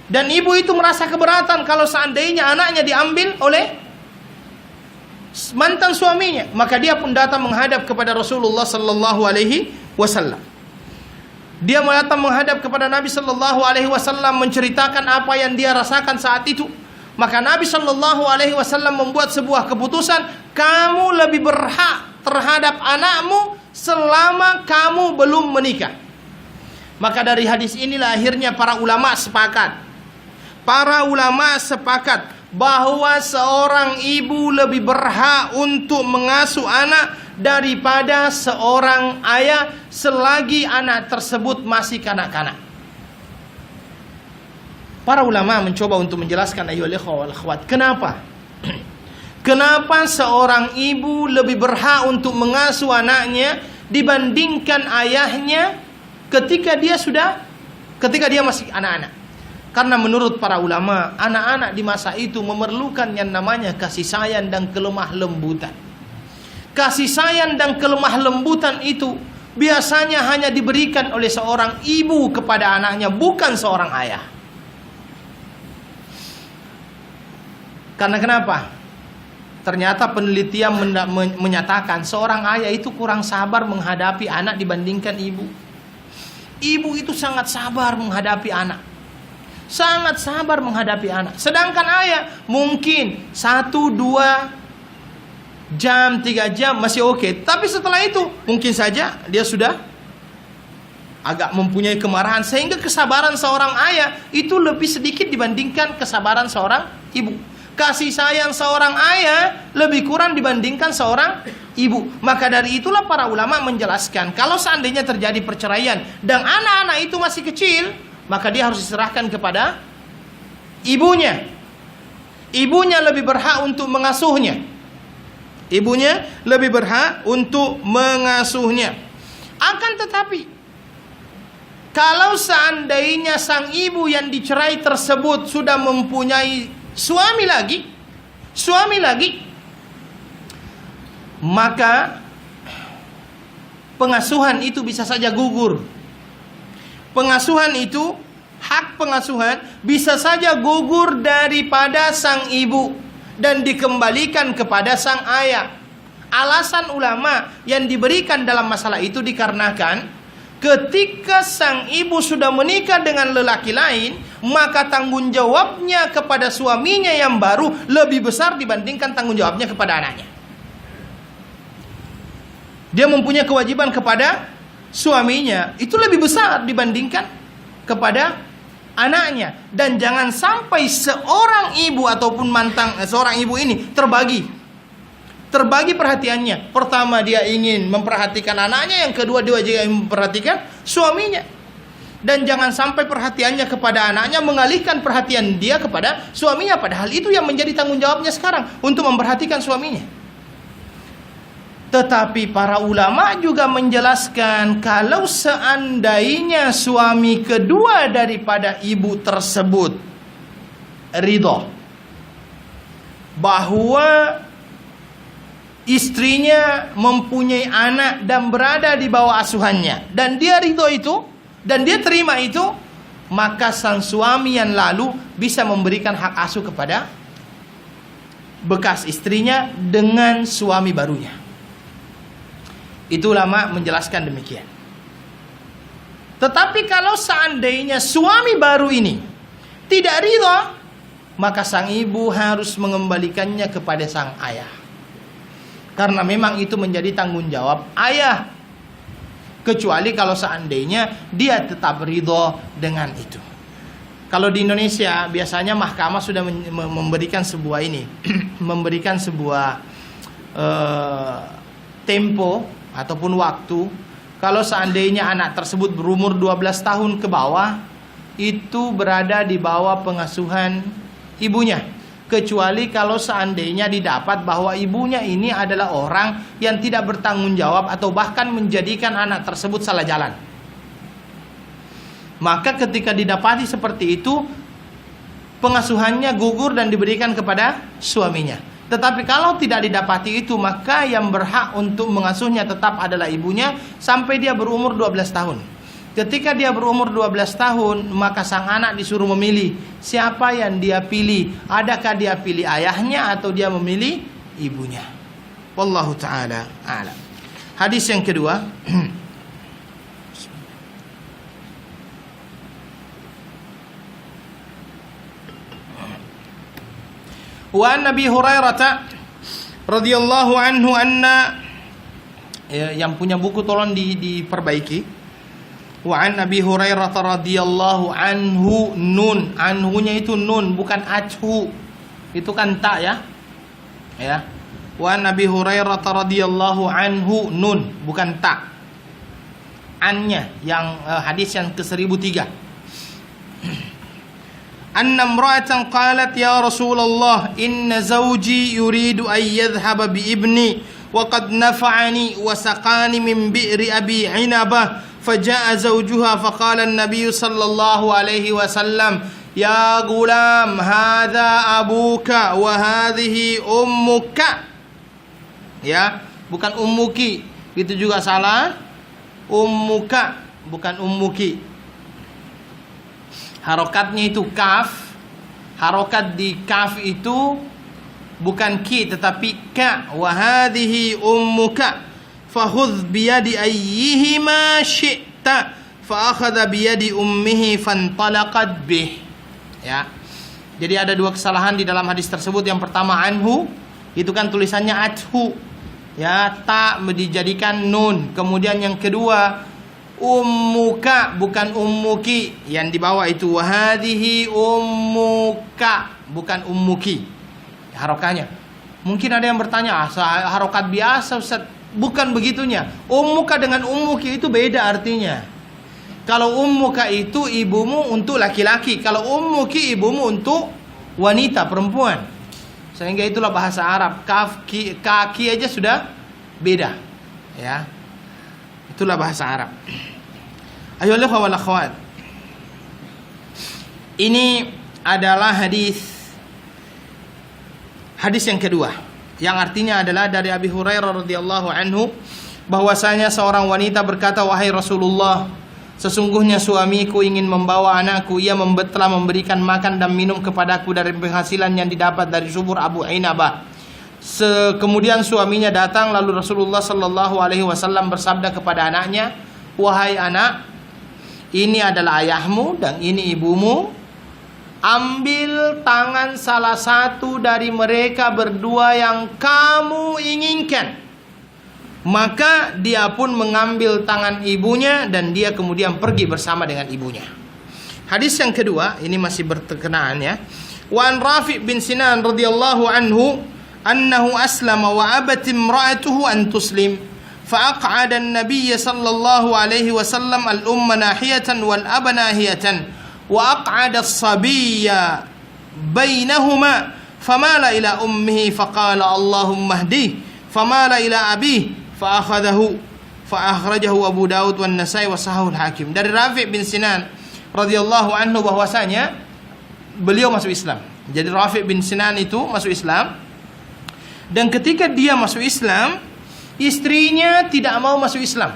Dan ibu itu merasa keberatan kalau seandainya anaknya diambil oleh mantan suaminya, maka dia pun datang menghadap kepada Rasulullah sallallahu alaihi wasallam. Dia datang menghadap kepada Nabi sallallahu alaihi wasallam menceritakan apa yang dia rasakan saat itu. Maka Nabi sallallahu alaihi wasallam membuat sebuah keputusan, kamu lebih berhak terhadap anakmu selama kamu belum menikah. Maka dari hadis inilah akhirnya para ulama sepakat bahwa seorang ibu lebih berhak untuk mengasuh anak daripada seorang ayah selagi anak tersebut masih kanak-kanak. Para ulama mencoba untuk menjelaskan ayyuhal ikhwah wal akhwat, kenapa? Kenapa seorang ibu lebih berhak untuk mengasuh anaknya dibandingkan ayahnya ketika dia masih anak-anak? Karena menurut para ulama, anak-anak di masa itu memerlukan yang namanya kasih sayang dan kelemah lembutan. Kasih sayang dan kelemah lembutan itu biasanya hanya diberikan oleh seorang ibu kepada anaknya, bukan seorang ayah. Karena kenapa? Ternyata penelitian menyatakan seorang ayah itu kurang sabar menghadapi anak dibandingkan ibu. Ibu itu sangat sabar menghadapi anak. sangat sabar menghadapi anak. Sedangkan ayah mungkin 1-2 jam, 3 jam masih oke. Tapi setelah itu mungkin saja dia sudah agak mempunyai kemarahan, sehingga kesabaran seorang ayah itu lebih sedikit dibandingkan kesabaran seorang ibu. Kasih sayang seorang ayah lebih kurang dibandingkan seorang ibu. Maka dari itulah para ulama menjelaskan, kalau seandainya terjadi perceraian dan anak-anak itu masih kecil, maka dia harus diserahkan kepada ibunya. Ibunya lebih berhak untuk mengasuhnya. Ibunya lebih berhak untuk mengasuhnya. Akan tetapi, kalau seandainya sang ibu yang dicerai tersebut sudah mempunyai suami lagi, maka pengasuhan itu bisa saja gugur. Pengasuhan itu, hak pengasuhan bisa saja gugur daripada sang ibu dan dikembalikan kepada sang ayah. Alasan ulama yang diberikan dalam masalah itu dikarenakan ketika sang ibu sudah menikah dengan lelaki lain, maka tanggung jawabnya kepada suaminya yang baru lebih besar dibandingkan tanggung jawabnya kepada anaknya. Dia mempunyai kewajiban kepada suaminya itu lebih besar dibandingkan kepada anaknya. Dan jangan sampai seorang ibu ataupun seorang ibu ini terbagi perhatiannya. Pertama dia ingin memperhatikan anaknya, yang kedua dia juga ingin memperhatikan suaminya. Dan jangan sampai perhatiannya kepada anaknya mengalihkan perhatian dia kepada suaminya, padahal itu yang menjadi tanggung jawabnya sekarang, untuk memperhatikan suaminya. Tetapi para ulama juga menjelaskan, kalau seandainya suami kedua daripada ibu tersebut ridha bahwa istrinya mempunyai anak dan berada di bawah asuhannya, dan dia ridho itu, dan dia terima itu, maka sang suami yang lalu bisa memberikan hak asuh kepada bekas istrinya dengan suami barunya. Itu ulama menjelaskan demikian. Tetapi kalau seandainya suami baru ini tidak ridho, maka sang ibu harus mengembalikannya kepada sang ayah. Karena memang itu menjadi tanggung jawab ayah. Kecuali kalau seandainya dia tetap ridho dengan itu. Kalau di Indonesia biasanya mahkamah sudah memberikan sebuah memberikan sebuah tempo ataupun waktu. Kalau seandainya anak tersebut berumur 12 tahun ke bawah, itu berada di bawah pengasuhan ibunya. Kecuali kalau seandainya didapat bahwa ibunya ini adalah orang yang tidak bertanggung jawab atau bahkan menjadikan anak tersebut salah jalan. Maka ketika didapati seperti itu, pengasuhannya gugur dan diberikan kepada suaminya. Tetapi kalau tidak didapati itu, maka yang berhak untuk mengasuhnya tetap adalah ibunya sampai dia berumur 12 tahun. Ketika dia berumur 12 tahun, maka sang anak disuruh memilih siapa yang dia pilih. Adakah dia pilih ayahnya atau dia memilih ibunya? Wallahu ta'ala a'lam. Hadis yang kedua. Wa Nabi Hurairah radhiyallahu anhu anna, yang punya buku tolong diperbaiki. Wa an Nabi Hurairah radhiyallahu anhu, nun, anhunya itu nun bukan ajhu. Itu kan ta ya. Ya. Wa an Nabi Hurairah radhiyallahu anhu, nun bukan ta. Annya yang hadis yang ke-1003. Anna imra'atan qalat ya Rasulullah inna zawji yuridu an yadhhaba bi ibni wa qad nafa'ani wa saqani min bi'ri abi 'inabah faja'a zawjuha faqala an-nabiy sallallahu alaihi wasallam ya gulam hadha abuka wa hadhihi ummuka. Ya, bukan ummuki, itu juga salah. Ummuka bukan ummuki. Harokatnya itu kaf. Harokat di kaf itu bukan ki tetapi ka. Wa hadhihi ummuka fahudh biyadi ayyihima syi'ta fa akhadha biyadi ummihi fantalaqat bih. ya. Jadi ada dua kesalahan di dalam hadis tersebut. Yang pertama anhu, itu kan tulisannya athu, ya, ta dijadikan nun. Kemudian yang kedua ummuka, bukan ummuki. Yang di bawah itu wahadihi ummuka, bukan ummuki. Harokatnya. Mungkin ada yang bertanya, harokat biasa Ustaz. Bukan begitunya. Ummuka dengan ummuki itu beda artinya. Kalau ummuka itu ibumu untuk laki-laki, kalau ummuki ibumu untuk wanita, perempuan. Sehingga itulah bahasa Arab. Kaki aja sudah beda, ya. Itulah bahasa Arab. Ayolah wal akhwat. Ini adalah hadis yang kedua, yang artinya adalah dari Abi Hurairah radhiyallahu anhu, bahwasanya seorang wanita berkata, wahai Rasulullah, sesungguhnya suamiku ingin membawa anakku. Ia telah memberikan makan dan minum kepadaku dari penghasilan yang didapat dari subur Abu Ainabah. Kemudian suaminya datang, lalu Rasulullah sallallahu alaihi wasallam bersabda kepada anaknya, wahai anak, ini adalah ayahmu dan ini ibumu. Ambil tangan salah satu dari mereka berdua yang kamu inginkan. Maka dia pun mengambil tangan ibunya dan dia kemudian pergi bersama dengan ibunya. Hadis yang kedua ini masih berkenaan, ya. Wa an Rafi' bin Sinan radhiyallahu anhu annahu aslama wa abat imra'atuhu an tuslim fa aq'ada an-nabiy sallallahu alaihi wasallam al-umma nahiyatan wal aba nahiyatan wa aq'ada as-sabiyya bainahuma famala ila ummihi faqala Allahumma hdi famala ila abihi fa'akhadahu fa'akhrajahu Abu Daud wan Nasai wa sahahul Hakim. Dari Rafi' bin Sinan radhiyallahu anhu bahwasanya beliau masuk Islam. Jadi Rafi' bin Sinan itu masuk Islam, dan ketika dia masuk Islam, istrinya tidak mau masuk Islam.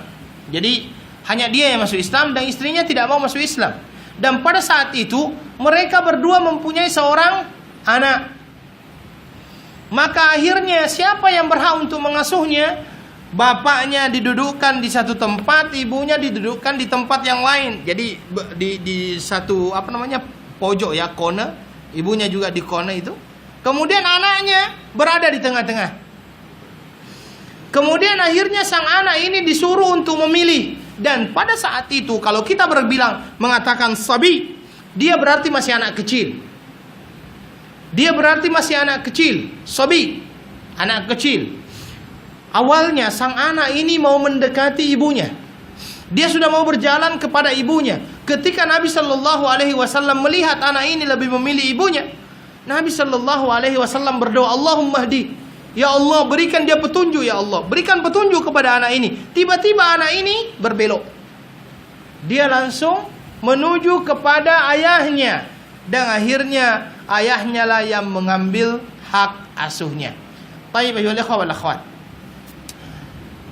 Jadi hanya dia yang masuk Islam dan istrinya tidak mau masuk Islam. Dan pada saat itu mereka berdua mempunyai seorang anak. Maka akhirnya siapa yang berhak untuk mengasuhnya? Bapaknya didudukkan di satu tempat, ibunya didudukkan di tempat yang lain. Jadi di satu pojok, ya, kona. Ibunya juga di kona itu. Kemudian anaknya berada di tengah-tengah. Kemudian akhirnya sang anak ini disuruh untuk memilih. Dan pada saat itu kalau kita mengatakan sabi, dia berarti masih anak kecil. Dia berarti masih anak kecil. Sabi, anak kecil. Awalnya sang anak ini mau mendekati ibunya. Dia sudah mau berjalan kepada ibunya. Ketika Nabi Shallallahu Alaihi Wasallam melihat anak ini lebih memilih ibunya, Nabi Shallallahu Alaihi Wasallam berdoa, Allahumma hdi, ya Allah berikan dia petunjuk, ya Allah berikan petunjuk kepada anak ini. Tiba-tiba anak ini berbelok. Dia langsung menuju kepada ayahnya, dan akhirnya ayahnya lah yang mengambil hak asuhnya. Tayyib ayyuhal ikhwah wal akhwat.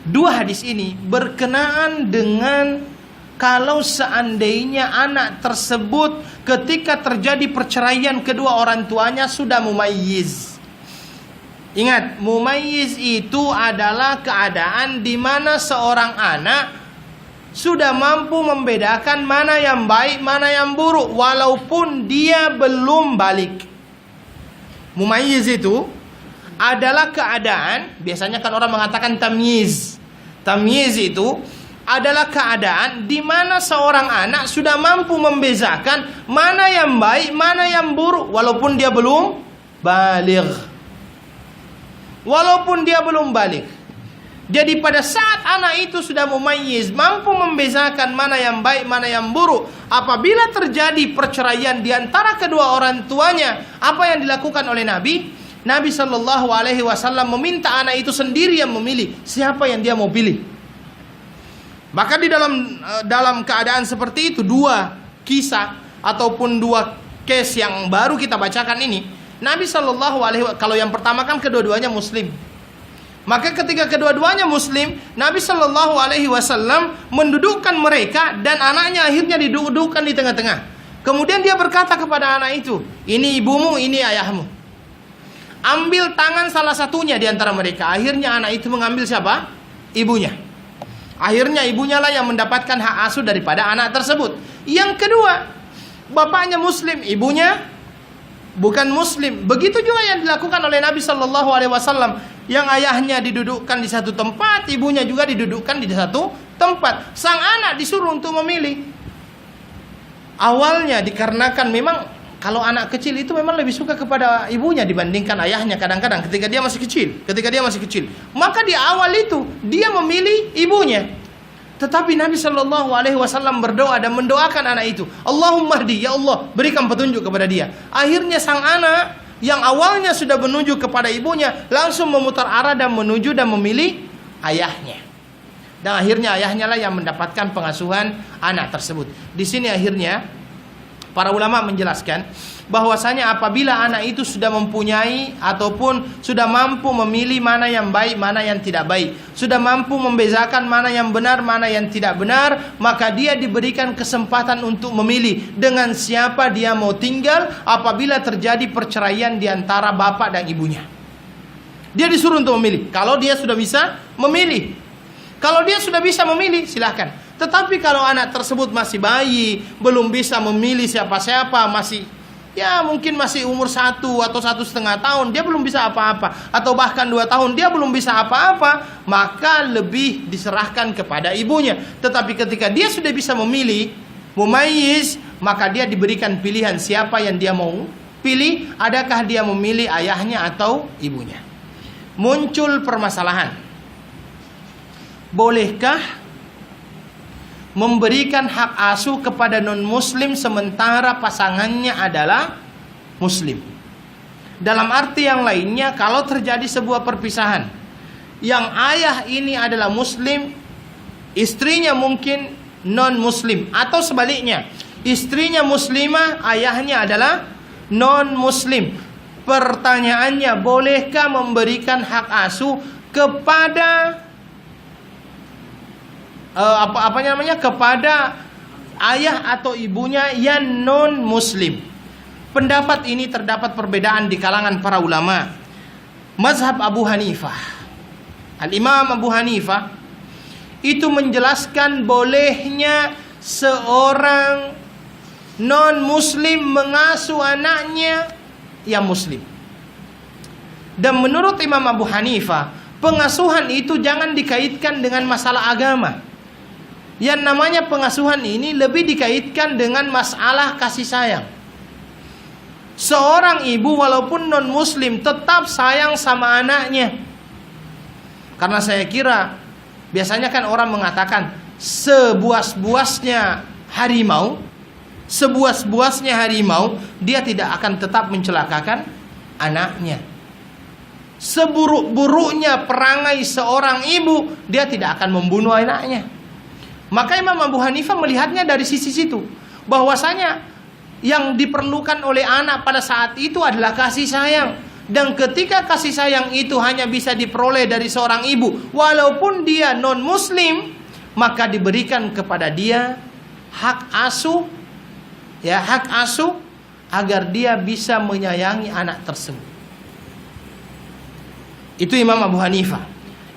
Dua hadis ini berkenaan dengan kalau seandainya anak tersebut ketika terjadi perceraian kedua orang tuanya sudah mumayyiz. Ingat, mumayyiz itu adalah keadaan di mana seorang anak sudah mampu membedakan mana yang baik, mana yang buruk, walaupun dia belum balik. Mumayyiz itu adalah keadaan, biasanya kan orang mengatakan tamyiz. Tamyiz itu adalah keadaan di mana seorang anak sudah mampu membedakan mana yang baik, mana yang buruk, walaupun dia belum baligh. Walaupun dia belum balik. Jadi pada saat anak itu sudah mumayyiz, mampu membedakan mana yang baik, mana yang buruk, apabila terjadi perceraian di antara kedua orang tuanya, apa yang dilakukan oleh Nabi? Nabi Shallallahu Alaihi Wasallam meminta anak itu sendiri yang memilih siapa yang dia mau pilih. Maka di dalam keadaan seperti itu, dua kisah ataupun dua case yang baru kita bacakan ini, Nabi Shallallahu Alaihi Wasallam, kalau yang pertama kan kedua-duanya Muslim. Maka ketika kedua-duanya Muslim, Nabi Shallallahu Alaihi Wasallam mendudukkan mereka dan anaknya akhirnya didudukkan di tengah-tengah. Kemudian dia berkata kepada anak itu, ini ibumu, ini ayahmu. Ambil tangan salah satunya di antara mereka. Akhirnya anak itu mengambil siapa? Ibunya. Akhirnya ibunya lah yang mendapatkan hak asuh daripada anak tersebut. Yang kedua, bapaknya muslim, ibunya bukan muslim. Begitu juga yang dilakukan oleh Nabi Shallallahu Alaihi Wasallam, yang ayahnya didudukkan di satu tempat, ibunya juga didudukkan di satu tempat. Sang anak disuruh untuk memilih. Awalnya dikarenakan memang kalau anak kecil itu memang lebih suka kepada ibunya dibandingkan ayahnya kadang-kadang ketika dia masih kecil. Maka di awal itu dia memilih ibunya. Tetapi Nabi Shallallahu Alaihi Wasallam berdoa dan mendoakan anak itu, Allahumma hdi, ya Allah berikan petunjuk kepada dia. Akhirnya sang anak yang awalnya sudah menuju kepada ibunya langsung memutar arah dan menuju dan memilih ayahnya. Dan akhirnya ayahnya lah yang mendapatkan pengasuhan anak tersebut. Di sini akhirnya para ulama menjelaskan bahwasanya apabila anak itu sudah mempunyai ataupun sudah mampu memilih mana yang baik, mana yang tidak baik, sudah mampu membezakan mana yang benar, mana yang tidak benar, maka dia diberikan kesempatan untuk memilih dengan siapa dia mau tinggal apabila terjadi perceraian di antara bapak dan ibunya. Dia disuruh untuk memilih. Kalau dia sudah bisa memilih, kalau dia sudah bisa memilih, silahkan. Tetapi kalau anak tersebut masih bayi, belum bisa memilih siapa-siapa, mungkin masih umur 1 atau 1,5 tahun, dia belum bisa apa-apa, atau bahkan 2 tahun dia belum bisa apa-apa, maka lebih diserahkan kepada ibunya. Tetapi ketika dia sudah bisa memilih, mumayyiz, maka dia diberikan pilihan siapa yang dia mau pilih, adakah dia memilih ayahnya atau ibunya. Muncul permasalahan, bolehkah memberikan hak asuh kepada non-muslim sementara pasangannya adalah muslim? Dalam arti yang lainnya, kalau terjadi sebuah perpisahan yang ayah ini adalah muslim, istrinya mungkin non-muslim, atau sebaliknya, istrinya muslimah, ayahnya adalah non-muslim. Pertanyaannya, bolehkah memberikan hak asuh kepada kepada ayah atau ibunya yang non muslim? Pendapat ini terdapat perbedaan di kalangan para ulama. Mazhab Abu Hanifah, Al-Imam Abu Hanifah itu menjelaskan bolehnya seorang non muslim mengasuh anaknya yang muslim. Dan menurut Imam Abu Hanifah, pengasuhan itu jangan dikaitkan dengan masalah agama. Yang namanya pengasuhan ini lebih dikaitkan dengan masalah kasih sayang. Seorang ibu walaupun non muslim tetap sayang sama anaknya. Karena saya kira biasanya kan orang mengatakan sebuas-buasnya harimau, dia tidak akan tetap mencelakakan anaknya. Seburuk-buruknya perangai seorang ibu, dia tidak akan membunuh anaknya. Maka Imam Abu Hanifah melihatnya dari sisi situ, bahwasanya yang diperlukan oleh anak pada saat itu adalah kasih sayang. Dan ketika kasih sayang itu hanya bisa diperoleh dari seorang ibu, walaupun dia non muslim, maka diberikan kepada dia hak asuh, agar dia bisa menyayangi anak tersebut. Itu Imam Abu Hanifah.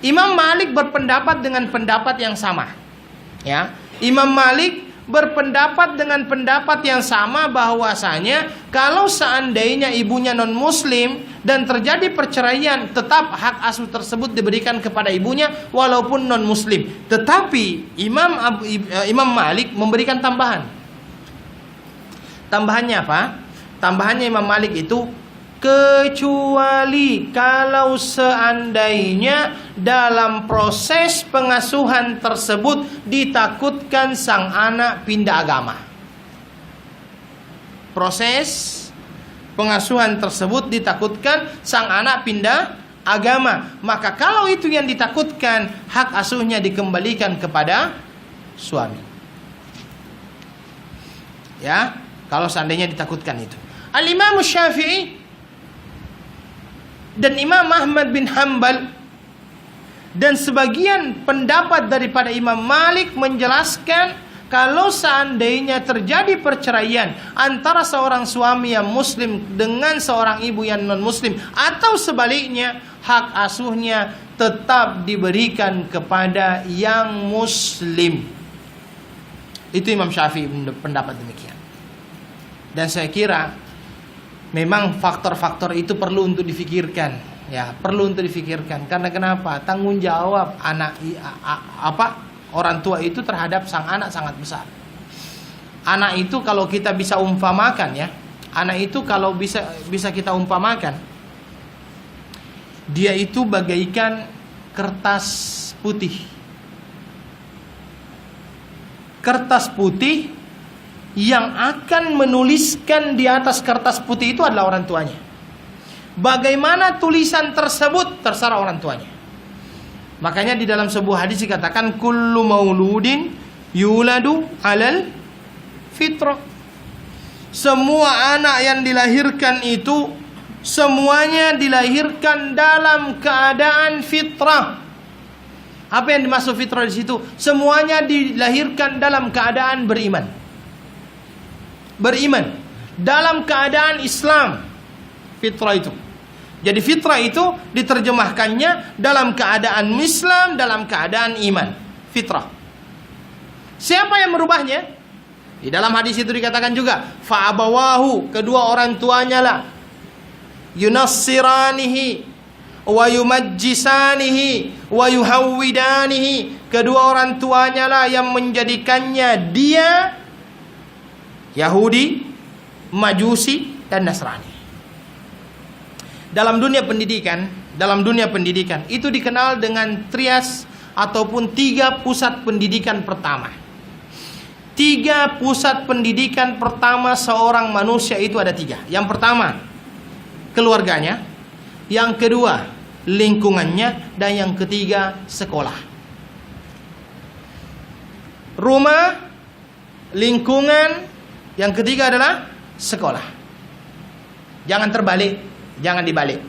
Imam Malik berpendapat dengan pendapat yang sama. Imam Malik berpendapat dengan pendapat yang sama, bahwasanya kalau seandainya ibunya non muslim dan terjadi perceraian, tetap hak asuh tersebut diberikan kepada ibunya walaupun non muslim. Tetapi Imam Malik memberikan tambahan. Tambahannya apa? Tambahannya Imam Malik itu, kecuali kalau seandainya dalam proses pengasuhan tersebut ditakutkan sang anak pindah agama. Proses pengasuhan tersebut ditakutkan sang anak pindah agama, maka kalau itu yang ditakutkan, hak asuhnya dikembalikan kepada suami. Kalau seandainya ditakutkan itu. Al-Imam Syafi'i dan Imam Ahmad bin Hanbal dan sebagian pendapat daripada Imam Malik menjelaskan, kalau seandainya terjadi perceraian antara seorang suami yang muslim dengan seorang ibu yang non muslim, atau sebaliknya, hak asuhnya tetap diberikan kepada yang muslim. Itu Imam Syafi'i pendapat demikian. Dan saya kira memang faktor-faktor itu perlu untuk difikirkan, ya, perlu untuk difikirkan. Karena kenapa? Tanggung jawab orang tua itu terhadap sang anak sangat besar. Anak itu kalau kita bisa umpamakan, ya, anak itu kalau bisa kita umpamakan, dia itu bagaikan kertas putih. Kertas putih yang akan menuliskan di atas kertas putih itu adalah orang tuanya. Bagaimana tulisan tersebut terserah orang tuanya. Makanya di dalam sebuah hadis dikatakan kullu mauludin yuladu alal fitrah. Semua anak yang dilahirkan itu semuanya dilahirkan dalam keadaan fitrah. Apa yang dimaksud fitrah di situ? Semuanya dilahirkan dalam keadaan beriman. Beriman dalam keadaan Islam. Fitrah itu. Jadi fitrah itu diterjemahkannya dalam keadaan Islam, dalam keadaan iman. Fitrah. Siapa yang merubahnya? Di dalam hadis itu dikatakan juga, fa'abawahu, kedua orang tuanya lah, yunassiranihi wa yumajjisanihi wa yuhawwidanihi, kedua orang tuanya lah yang menjadikannya dia Yahudi, Majusi, dan Nasrani. Dalam dunia pendidikan itu dikenal dengan trias ataupun 3 pusat pendidikan pertama. 3 pusat pendidikan pertama seorang manusia itu ada 3. Yang pertama, keluarganya. Yang kedua, lingkungannya. Dan yang ketiga, sekolah. Rumah, lingkungan, yang ketiga adalah sekolah. Jangan terbalik, jangan dibalik.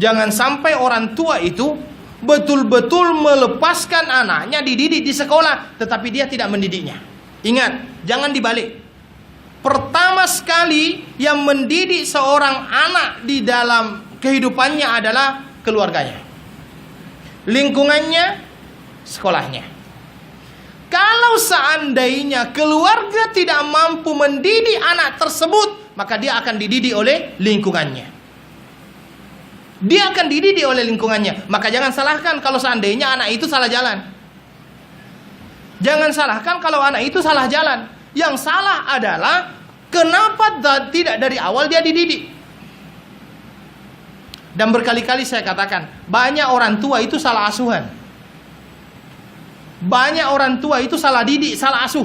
Jangan sampai orang tua itu betul-betul melepaskan anaknya dididik di sekolah, tetapi dia tidak mendidiknya. Ingat, jangan dibalik. Pertama sekali yang mendidik seorang anak di dalam kehidupannya adalah keluarganya, lingkungannya, sekolahnya. Kalau seandainya keluarga tidak mampu mendidik anak tersebut, maka dia akan dididik oleh lingkungannya. Dia akan dididik oleh lingkungannya. Maka jangan salahkan kalau seandainya anak itu salah jalan. Jangan salahkan kalau anak itu salah jalan. Yang salah adalah kenapa tidak dari awal dia dididik. Dan berkali-kali saya katakan, banyak orang tua itu salah asuhan. Banyak orang tua itu salah didik, salah asuh.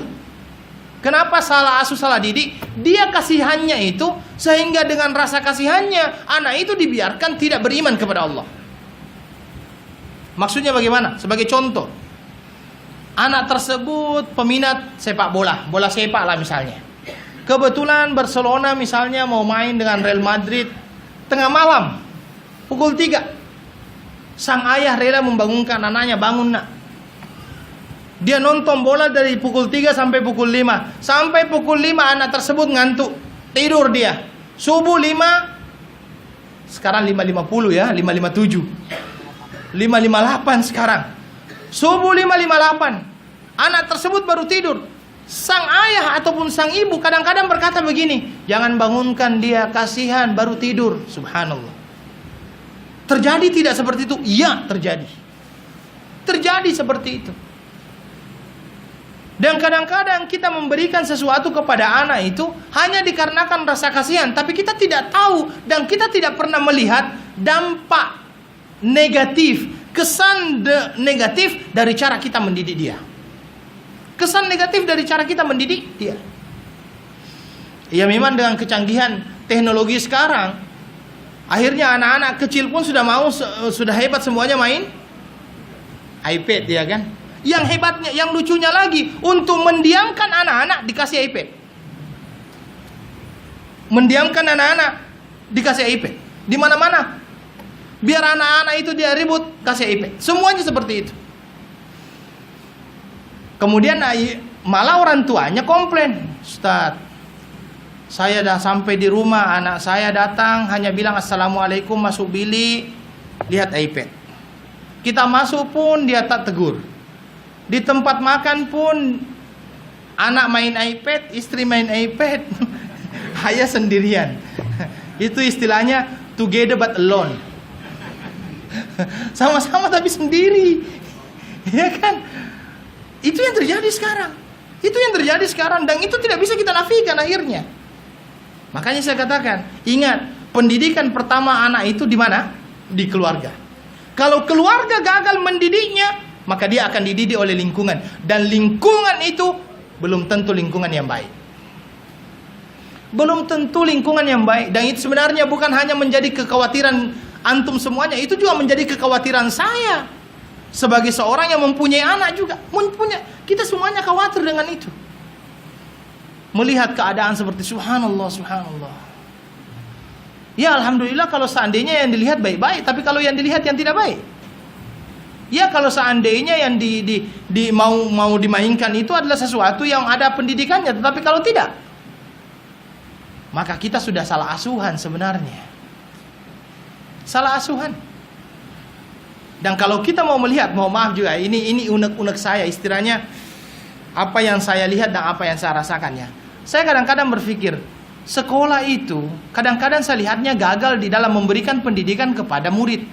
Kenapa salah asuh, salah didik? Dia kasihannya itu, sehingga dengan rasa kasihannya anak itu dibiarkan tidak beriman kepada Allah. Maksudnya bagaimana? Sebagai contoh, anak tersebut peminat sepak bola, bola sepak lah misalnya. Kebetulan Barcelona misalnya mau main dengan Real Madrid tengah malam, pukul 3. Sang ayah rela membangunkan anaknya, bangun nak. Dia nonton bola dari pukul 3 sampai pukul 5. Sampai pukul 5 anak tersebut ngantuk, tidur dia. Subuh 5, sekarang 5.50 ya, 5.57, 5.58 sekarang. Subuh 5.58, anak tersebut baru tidur. Sang ayah ataupun sang ibu kadang-kadang berkata begini, jangan bangunkan dia, kasihan baru tidur. Subhanallah. Terjadi tidak seperti itu? Iya, terjadi. Terjadi seperti itu. Dan kadang-kadang kita memberikan sesuatu kepada anak itu hanya dikarenakan rasa kasihan, tapi kita tidak tahu dan kita tidak pernah melihat dampak negatif, kesan negatif dari cara kita mendidik dia. Kesan negatif dari cara kita mendidik dia. Ya memang dengan kecanggihan teknologi sekarang, akhirnya anak-anak kecil pun sudah hebat semuanya main iPad, ya kan? Yang hebatnya, yang lucunya lagi, untuk mendiamkan anak-anak dikasih iPad. Mendiamkan anak-anak dikasih iPad. Di mana-mana. Biar anak-anak itu dia ribut, kasih iPad. Semuanya seperti itu. Kemudian malah orang tuanya komplain, Ustaz, saya dah sampai di rumah, anak saya datang hanya bilang assalamualaikum, masuk bilik, lihat iPad. Kita masuk pun dia tak tegur. Di tempat makan pun anak main iPad, istri main iPad. bahaya sendirian. Itu istilahnya together but alone. Sama-sama tapi sendiri. Ya kan? Itu yang terjadi sekarang. Itu yang terjadi sekarang, dan itu tidak bisa kita nafikan akhirnya. Makanya saya katakan, ingat, pendidikan pertama anak itu di mana? Di keluarga. Kalau keluarga gagal mendidiknya, maka dia akan dididik oleh lingkungan, dan lingkungan itu belum tentu lingkungan yang baik. Belum tentu lingkungan yang baik. Dan itu sebenarnya bukan hanya menjadi kekhawatiran antum semuanya, itu juga menjadi kekhawatiran saya sebagai seorang yang mempunyai anak juga. Kita semuanya khawatir dengan itu. Melihat keadaan seperti subhanallah, subhanallah. Ya alhamdulillah kalau seandainya yang dilihat baik-baik, tapi kalau yang dilihat yang tidak baik. Ya kalau seandainya yang mau dimainkan itu adalah sesuatu yang ada pendidikannya, tetapi kalau tidak, maka kita sudah salah asuhan sebenarnya. Salah asuhan. Dan kalau kita mau melihat, mohon maaf juga, ini unek-unek saya, istilahnya apa yang saya lihat dan apa yang saya rasakan ya. Saya kadang-kadang berpikir, sekolah itu kadang-kadang saya lihatnya gagal di dalam memberikan pendidikan kepada murid.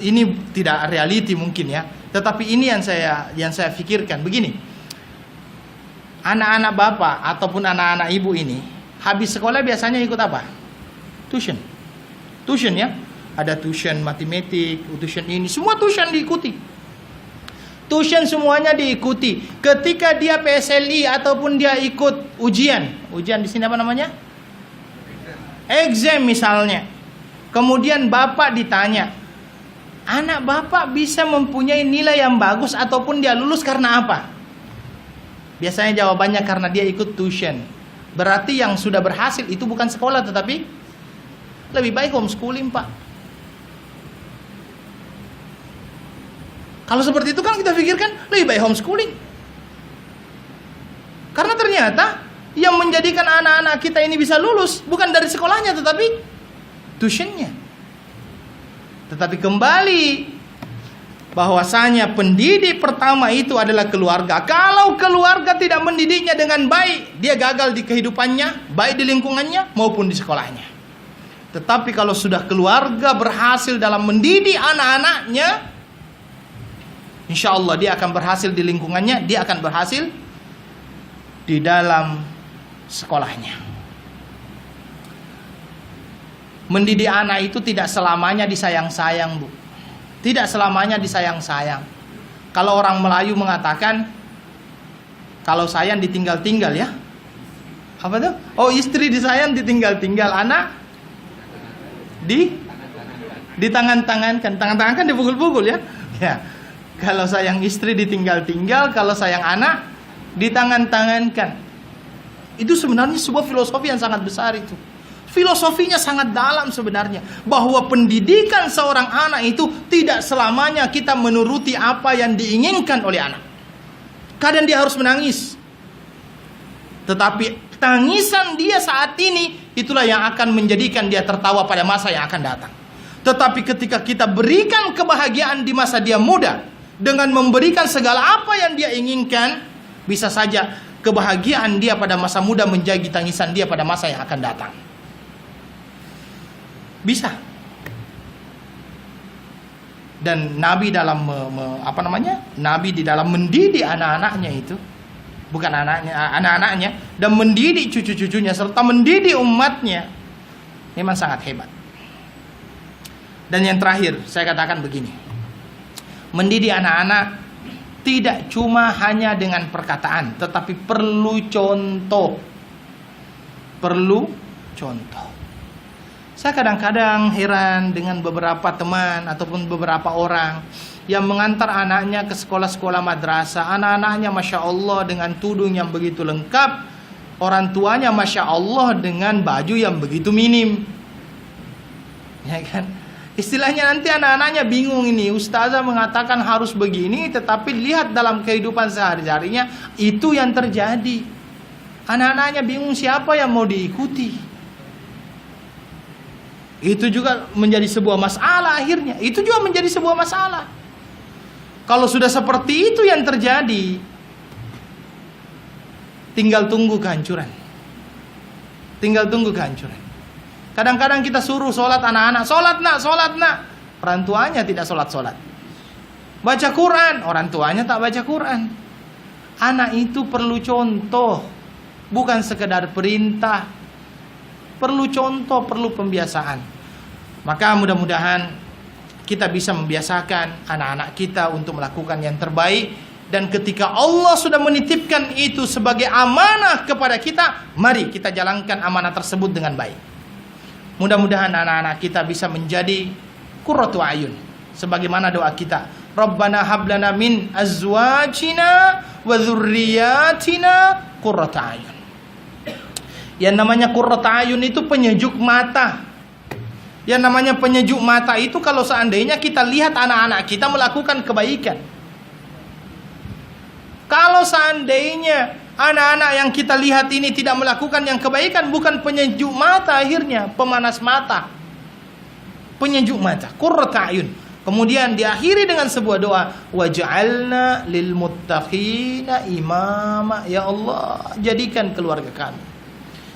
Ini tidak reality mungkin ya, tetapi ini yang saya pikirkan begini. Anak-anak bapak ataupun anak-anak ibu ini habis sekolah biasanya ikut apa? Tuition ya. Ada tuition matematik, tuition ini, semua tuition diikuti. Tuition semuanya diikuti. Ketika dia PSLI ataupun dia ikut ujian di sini apa namanya? Exam misalnya. Kemudian bapak ditanya, anak bapak bisa mempunyai nilai yang bagus ataupun dia lulus karena apa? Biasanya jawabannya karena dia ikut tuition. Berarti yang sudah berhasil itu bukan sekolah, tetapi lebih baik homeschooling, Pak. Kalau seperti itu kan kita pikirkan lebih baik homeschooling. Karena ternyata yang menjadikan anak-anak kita ini bisa lulus bukan dari sekolahnya, tetapi tuitionnya. Tetapi kembali bahwasanya pendidik pertama itu adalah keluarga. Kalau keluarga tidak mendidiknya dengan baik, dia gagal di kehidupannya, baik di lingkungannya maupun di sekolahnya. Tetapi kalau sudah keluarga berhasil dalam mendidik anak-anaknya, insya Allah dia akan berhasil di lingkungannya, dia akan berhasil di dalam sekolahnya. Mendidik anak itu tidak selamanya disayang-sayang, Bu. Tidak selamanya disayang-sayang. Kalau orang Melayu mengatakan, kalau sayang ditinggal-tinggal ya. Apa tuh? Oh, istri disayang ditinggal-tinggal, anak di tangan-tangankan. Tangan-tangan kan dipukul-pukul ya. Ya. Kalau sayang istri ditinggal-tinggal, kalau sayang anak ditangan-tangankan. Itu sebenarnya sebuah filosofi yang sangat besar itu. Filosofinya sangat dalam sebenarnya, bahwa pendidikan seorang anak itu tidak selamanya kita menuruti apa yang diinginkan oleh anak. Kadang dia harus menangis, tetapi tangisan dia saat ini itulah yang akan menjadikan dia tertawa pada masa yang akan datang. Tetapi ketika kita berikan kebahagiaan di masa dia muda dengan memberikan segala apa yang dia inginkan, bisa saja kebahagiaan dia pada masa muda menjadi tangisan dia pada masa yang akan datang. Bisa. Dan Nabi dalam Nabi di dalam mendidik anak-anaknya itu, bukan anak-anaknya, dan mendidik cucu-cucunya serta mendidik umatnya, memang sangat hebat. Dan yang terakhir saya katakan begini, mendidik anak-anak tidak cuma hanya dengan perkataan, tetapi perlu contoh. Perlu contoh. Saya kadang-kadang heran dengan beberapa teman ataupun beberapa orang yang mengantar anaknya ke sekolah-sekolah madrasah. Anak-anaknya Masya Allah dengan tudung yang begitu lengkap, orang tuanya Masya Allah dengan baju yang begitu minim. Ya kan? Istilahnya nanti anak-anaknya bingung ini, ustazah mengatakan harus begini, tetapi lihat dalam kehidupan sehari-harinya itu yang terjadi. Anak-anaknya bingung siapa yang mau diikuti. Itu juga menjadi sebuah masalah akhirnya. Itu juga menjadi sebuah masalah. Kalau sudah seperti itu yang terjadi, tinggal tunggu kehancuran. Tinggal tunggu kehancuran. Kadang-kadang kita suruh sholat anak-anak, sholat nak. Orang tuanya tidak sholat. Baca Quran, orang tuanya tak baca Quran. Anak itu perlu contoh, bukan sekedar perintah. Perlu contoh, perlu pembiasaan. Maka mudah-mudahan kita bisa membiasakan anak-anak kita untuk melakukan yang terbaik. Dan ketika Allah sudah menitipkan itu sebagai amanah kepada kita, mari kita jalankan amanah tersebut dengan baik. Mudah-mudahan anak-anak kita bisa menjadi qurratu ayun. Sebagaimana doa kita, Rabbana hablana min azwajina wa dzurriyyatina qurrata ayun. Yang namanya qurrata ayun itu penyejuk mata. Yang namanya penyejuk mata itu kalau seandainya kita lihat anak-anak kita melakukan kebaikan. Kalau seandainya anak-anak yang kita lihat ini tidak melakukan yang kebaikan, bukan penyejuk mata, akhirnya pemanas mata. Penyejuk mata, qurrata ayun. Kemudian diakhiri dengan sebuah doa, waj'alna lil muttaqina imama. Ya Allah, jadikan keluarga kami.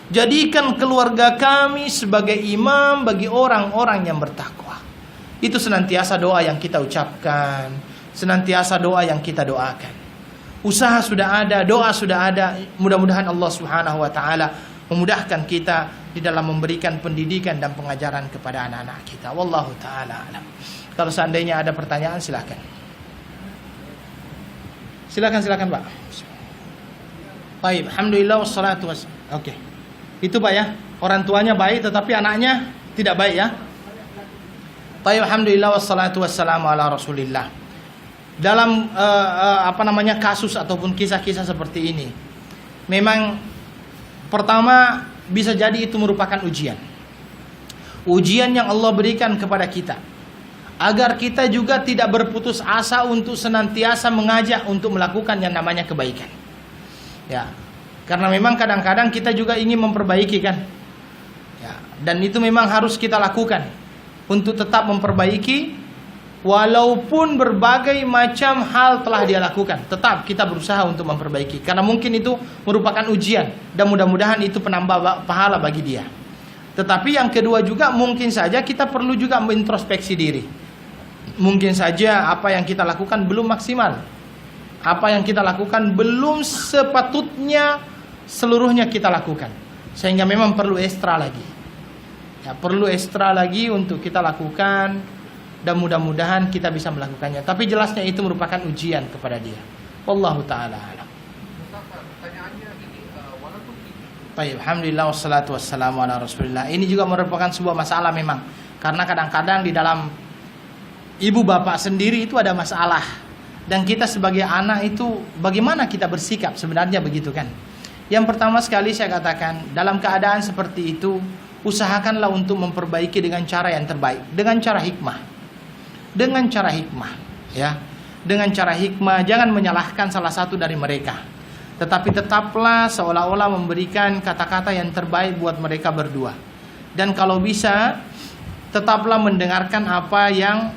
Jadikan keluarga kami sebagai imam bagi orang-orang yang bertakwa. Itu senantiasa doa yang kita ucapkan, senantiasa doa yang kita doakan. Usaha sudah ada, doa sudah ada. Mudah-mudahan Allah Subhanahu wa taala memudahkan kita di dalam memberikan pendidikan dan pengajaran kepada anak-anak kita. Wallahu taala alam. Kalau seandainya ada pertanyaan silakan. Silakan Pak. Baik, alhamdulillah wassalatu wassalam. Oke. Itu Pak ya. Orang tuanya baik tetapi anaknya tidak baik ya. Baik, alhamdulillah wassalatu wassalamu ala Rasulillah. Dalam kasus ataupun kisah-kisah seperti ini, memang pertama bisa jadi itu merupakan ujian yang Allah berikan kepada kita, agar kita juga tidak berputus asa untuk senantiasa mengajak untuk melakukan yang namanya kebaikan. Ya, karena memang kadang-kadang kita juga ingin memperbaiki kan. Ya, dan itu memang harus kita lakukan untuk tetap memperbaiki. Walaupun berbagai macam hal telah dia lakukan, tetap kita berusaha untuk memperbaiki. Karena mungkin itu merupakan ujian, dan mudah-mudahan itu penambah pahala bagi dia. Tetapi yang kedua juga mungkin saja kita perlu juga mengintrospeksi diri. Mungkin saja apa yang kita lakukan belum maksimal. Apa yang kita lakukan belum sepatutnya seluruhnya kita lakukan. Sehingga memang perlu ekstra lagi. Ya, perlu ekstra lagi untuk kita lakukan. Dan mudah-mudahan kita bisa melakukannya. Tapi jelasnya itu merupakan ujian kepada dia. Wallahu ta'ala alam. Pertanyaannya ini, walaupun Baik, alhamdulillah wassalatu wassalamu ala Rasulillah. Ini juga merupakan sebuah masalah memang. Karena kadang-kadang di dalam ibu bapak sendiri itu ada masalah. Dan kita sebagai anak itu bagaimana kita bersikap sebenarnya begitu kan. Yang pertama sekali saya katakan, dalam keadaan seperti itu, usahakanlah untuk memperbaiki dengan cara yang terbaik. Dengan cara hikmah. Dengan cara hikmah, ya. Dengan cara hikmah, jangan menyalahkan salah satu dari mereka. Tetapi tetaplah seolah-olah memberikan kata-kata yang terbaik buat mereka berdua. Dan kalau bisa, tetaplah mendengarkan apa yang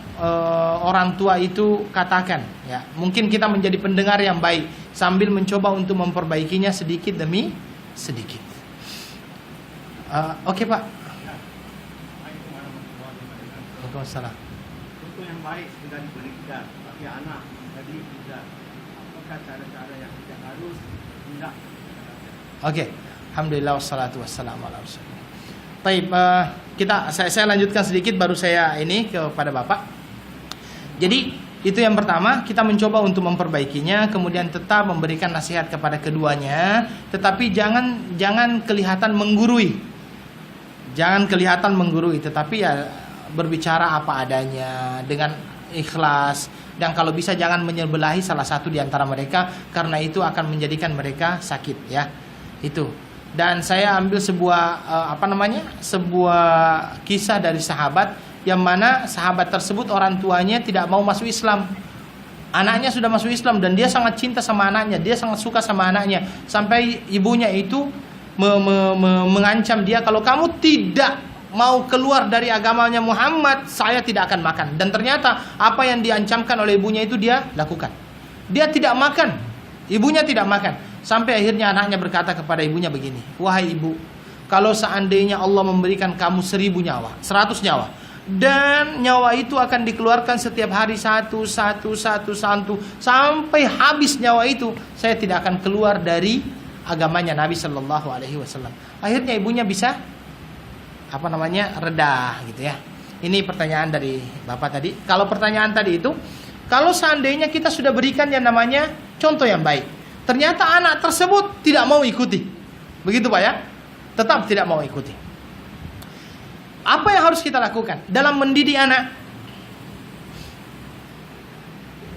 orang tua itu katakan, ya. Mungkin kita menjadi pendengar yang baik sambil mencoba untuk memperbaikinya sedikit demi sedikit. Oke, Pak. Waalaikumsalam. yang baik sudah diberikan, tapi anak tadi tidak. Apakah cara-cara yang tidak harus tidak? Oke, alhamdulillah wassalatu wassalamu ala Rasulillah. Baik, saya lanjutkan sedikit baru saya ini kepada Bapak. Jadi itu yang pertama, kita mencoba untuk memperbaikinya, kemudian tetap memberikan nasihat kepada keduanya, tetapi jangan kelihatan menggurui. Jangan kelihatan menggurui, tetapi ya berbicara apa adanya dengan ikhlas, dan kalau bisa jangan menyebelahi salah satu di antara mereka, karena itu akan menjadikan mereka sakit, ya. Itu. Dan saya ambil sebuah sebuah kisah dari sahabat, yang mana sahabat tersebut orang tuanya tidak mau masuk Islam. Anaknya sudah masuk Islam dan dia sangat cinta sama anaknya, dia sangat suka sama anaknya, sampai ibunya itu mengancam dia, kalau kamu tidak mau keluar dari agamanya Muhammad, saya tidak akan makan. Dan ternyata apa yang diancamkan oleh ibunya itu dia lakukan. Dia tidak makan, ibunya tidak makan, Sampai akhirnya anaknya berkata kepada ibunya begini, "Wahai ibu, kalau seandainya Allah memberikan kamu 1000 nyawa, 100 nyawa, dan nyawa itu akan dikeluarkan setiap hari satu sampai habis nyawa itu, saya tidak akan keluar dari agamanya Nabi Shallallahu Alaihi Wasallam." Akhirnya ibunya bisa reda gitu ya. Ini pertanyaan dari bapak tadi. Kalau pertanyaan tadi itu, kalau seandainya kita sudah berikan yang namanya contoh yang baik, ternyata anak tersebut tidak mau ikuti, begitu Pak ya, tetap tidak mau ikuti. Apa yang harus kita lakukan dalam mendidik anak?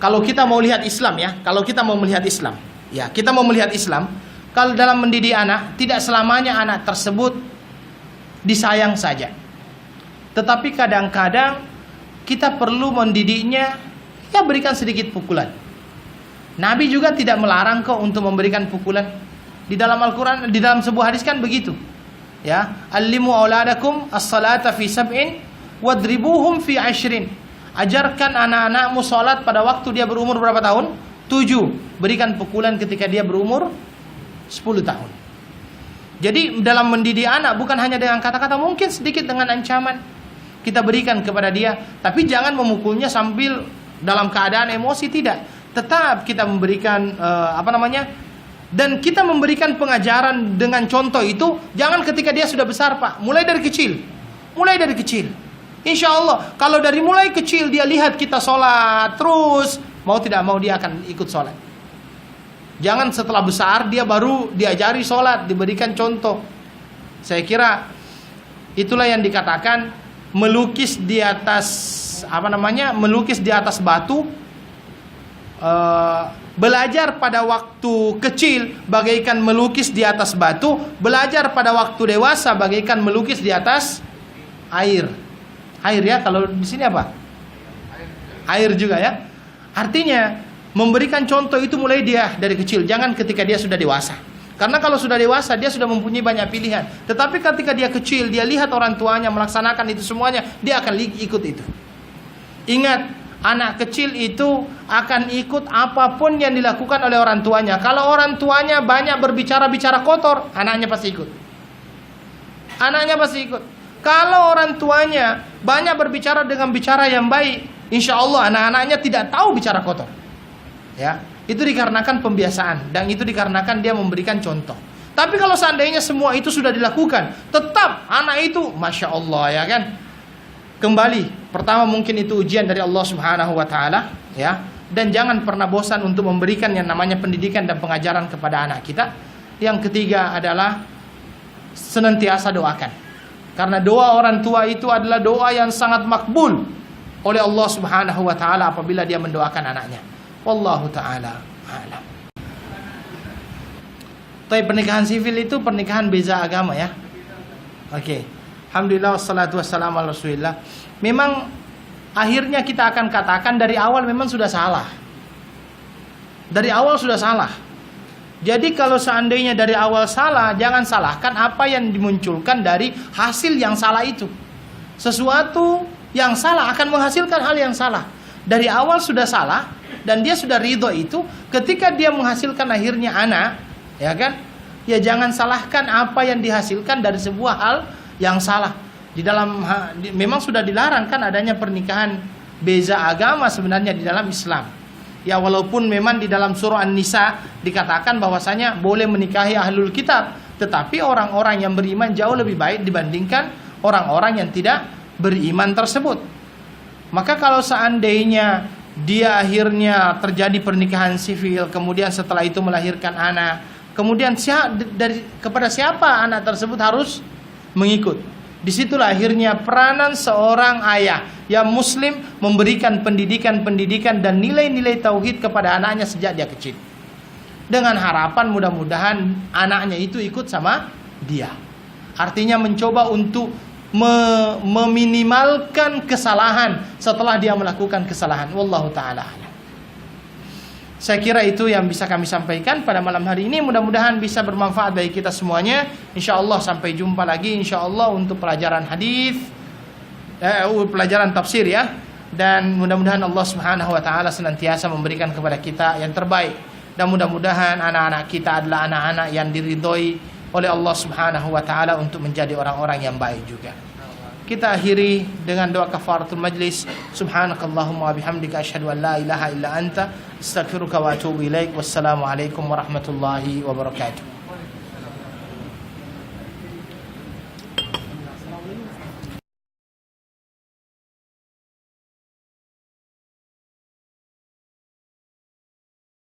Kalau kita mau lihat Islam ya, kalau kita mau melihat Islam, ya kita mau melihat Islam. Kalau dalam mendidik anak, tidak selamanya anak tersebut disayang saja. Tetapi kadang-kadang kita perlu mendidiknya, ya berikan sedikit pukulan. Nabi juga tidak melarang kok untuk memberikan pukulan. Di dalam Al-Quran, di dalam sebuah hadis kan begitu. Ya, allimu auladakum as-salata fi sab'in wadribuhum fi 'ashrin. Ajarkan anak-anakmu salat pada waktu dia berumur berapa tahun? 7. Berikan pukulan ketika dia berumur 10 tahun. Jadi dalam mendidik anak bukan hanya dengan kata-kata, mungkin sedikit dengan ancaman kita berikan kepada dia, tapi jangan memukulnya sambil dalam keadaan emosi, tidak. Tetap kita memberikan dan kita memberikan pengajaran dengan contoh itu jangan ketika dia sudah besar Pak, mulai dari kecil. Insya Allah kalau dari mulai kecil dia lihat kita sholat terus, mau tidak mau dia akan ikut sholat. Jangan setelah besar dia baru diajari sholat, diberikan contoh. Saya kira itulah yang dikatakan melukis di atas batu. Belajar pada waktu kecil bagaikan melukis di atas batu, belajar pada waktu dewasa bagaikan melukis di atas air. Air ya, kalau di sini apa? Air juga ya. Artinya memberikan contoh itu mulai dia dari kecil, jangan ketika dia sudah dewasa. Karena kalau sudah dewasa dia sudah mempunyai banyak pilihan. Tetapi ketika dia kecil, dia lihat orang tuanya melaksanakan itu semuanya, dia akan ikut itu. Ingat, anak kecil itu akan ikut apapun yang dilakukan oleh orang tuanya. Kalau orang tuanya banyak berbicara kotor, anaknya pasti ikut. Kalau orang tuanya banyak berbicara dengan bicara yang baik, insya Allah anak-anaknya tidak tahu bicara kotor. Ya, itu dikarenakan pembiasaan dan itu dikarenakan dia memberikan contoh. Tapi kalau seandainya semua itu sudah dilakukan, tetap anak itu, masya Allah ya kan. Kembali, pertama mungkin itu ujian dari Allah Subhanahu wa Ta'ala, ya. Dan jangan pernah bosan untuk memberikan yang namanya pendidikan dan pengajaran kepada anak kita. Yang ketiga adalah senantiasa doakan. Karena doa orang tua itu adalah doa yang sangat makbul oleh Allah Subhanahu wa Ta'ala apabila dia mendoakan anaknya. Wallahu ta'ala a'lam. Tapi pernikahan sivil itu pernikahan beza agama ya. Oke. Alhamdulillah wassalatu wassalamu ala Rasulillah. Memang akhirnya kita akan katakan dari awal memang sudah salah. Dari awal sudah salah. Jadi kalau seandainya dari awal salah, jangan salahkan apa yang dimunculkan dari hasil yang salah itu. Sesuatu yang salah akan menghasilkan hal yang salah. Dari awal sudah salah dan dia sudah ridho itu, ketika dia menghasilkan akhirnya anak, ya kan? Ya jangan salahkan apa yang dihasilkan dari sebuah hal yang salah. Di dalam memang sudah dilarang kan adanya pernikahan beza agama sebenarnya di dalam Islam. Ya walaupun memang di dalam surah An-Nisa dikatakan bahwasanya boleh menikahi ahlul kitab, tetapi orang-orang yang beriman jauh lebih baik dibandingkan orang-orang yang tidak beriman tersebut. Maka kalau seandainya dia akhirnya terjadi pernikahan sivil, kemudian setelah itu melahirkan anak, kemudian kepada siapa anak tersebut harus mengikut. Disitulah akhirnya peranan seorang ayah yang muslim memberikan pendidikan dan nilai-nilai tauhid kepada anaknya sejak dia kecil. Dengan harapan mudah-mudahan anaknya itu ikut sama dia. Artinya mencoba untuk meminimalkan kesalahan setelah dia melakukan kesalahan. Wallahu ta'ala a'lam. Saya kira itu yang bisa kami sampaikan pada malam hari ini. Mudah-mudahan bisa bermanfaat bagi kita semuanya. InsyaAllah sampai jumpa lagi InsyaAllah untuk pelajaran hadis, pelajaran tafsir ya. Dan mudah-mudahan Allah Subhanahu wa ta'ala senantiasa memberikan kepada kita yang terbaik Dan mudah-mudahan anak-anak kita adalah anak-anak yang diridhoi oleh Allah Subhanahu wa taala untuk menjadi orang-orang yang baik juga. Kita akhiri dengan doa kafaratul majlis. Subhanakallahumma wa bihamdika asyhadu an la ilaha illa anta astaghfiruka wa atubu ilaik. Wassalamu alaikum warahmatullahi wabarakatuh.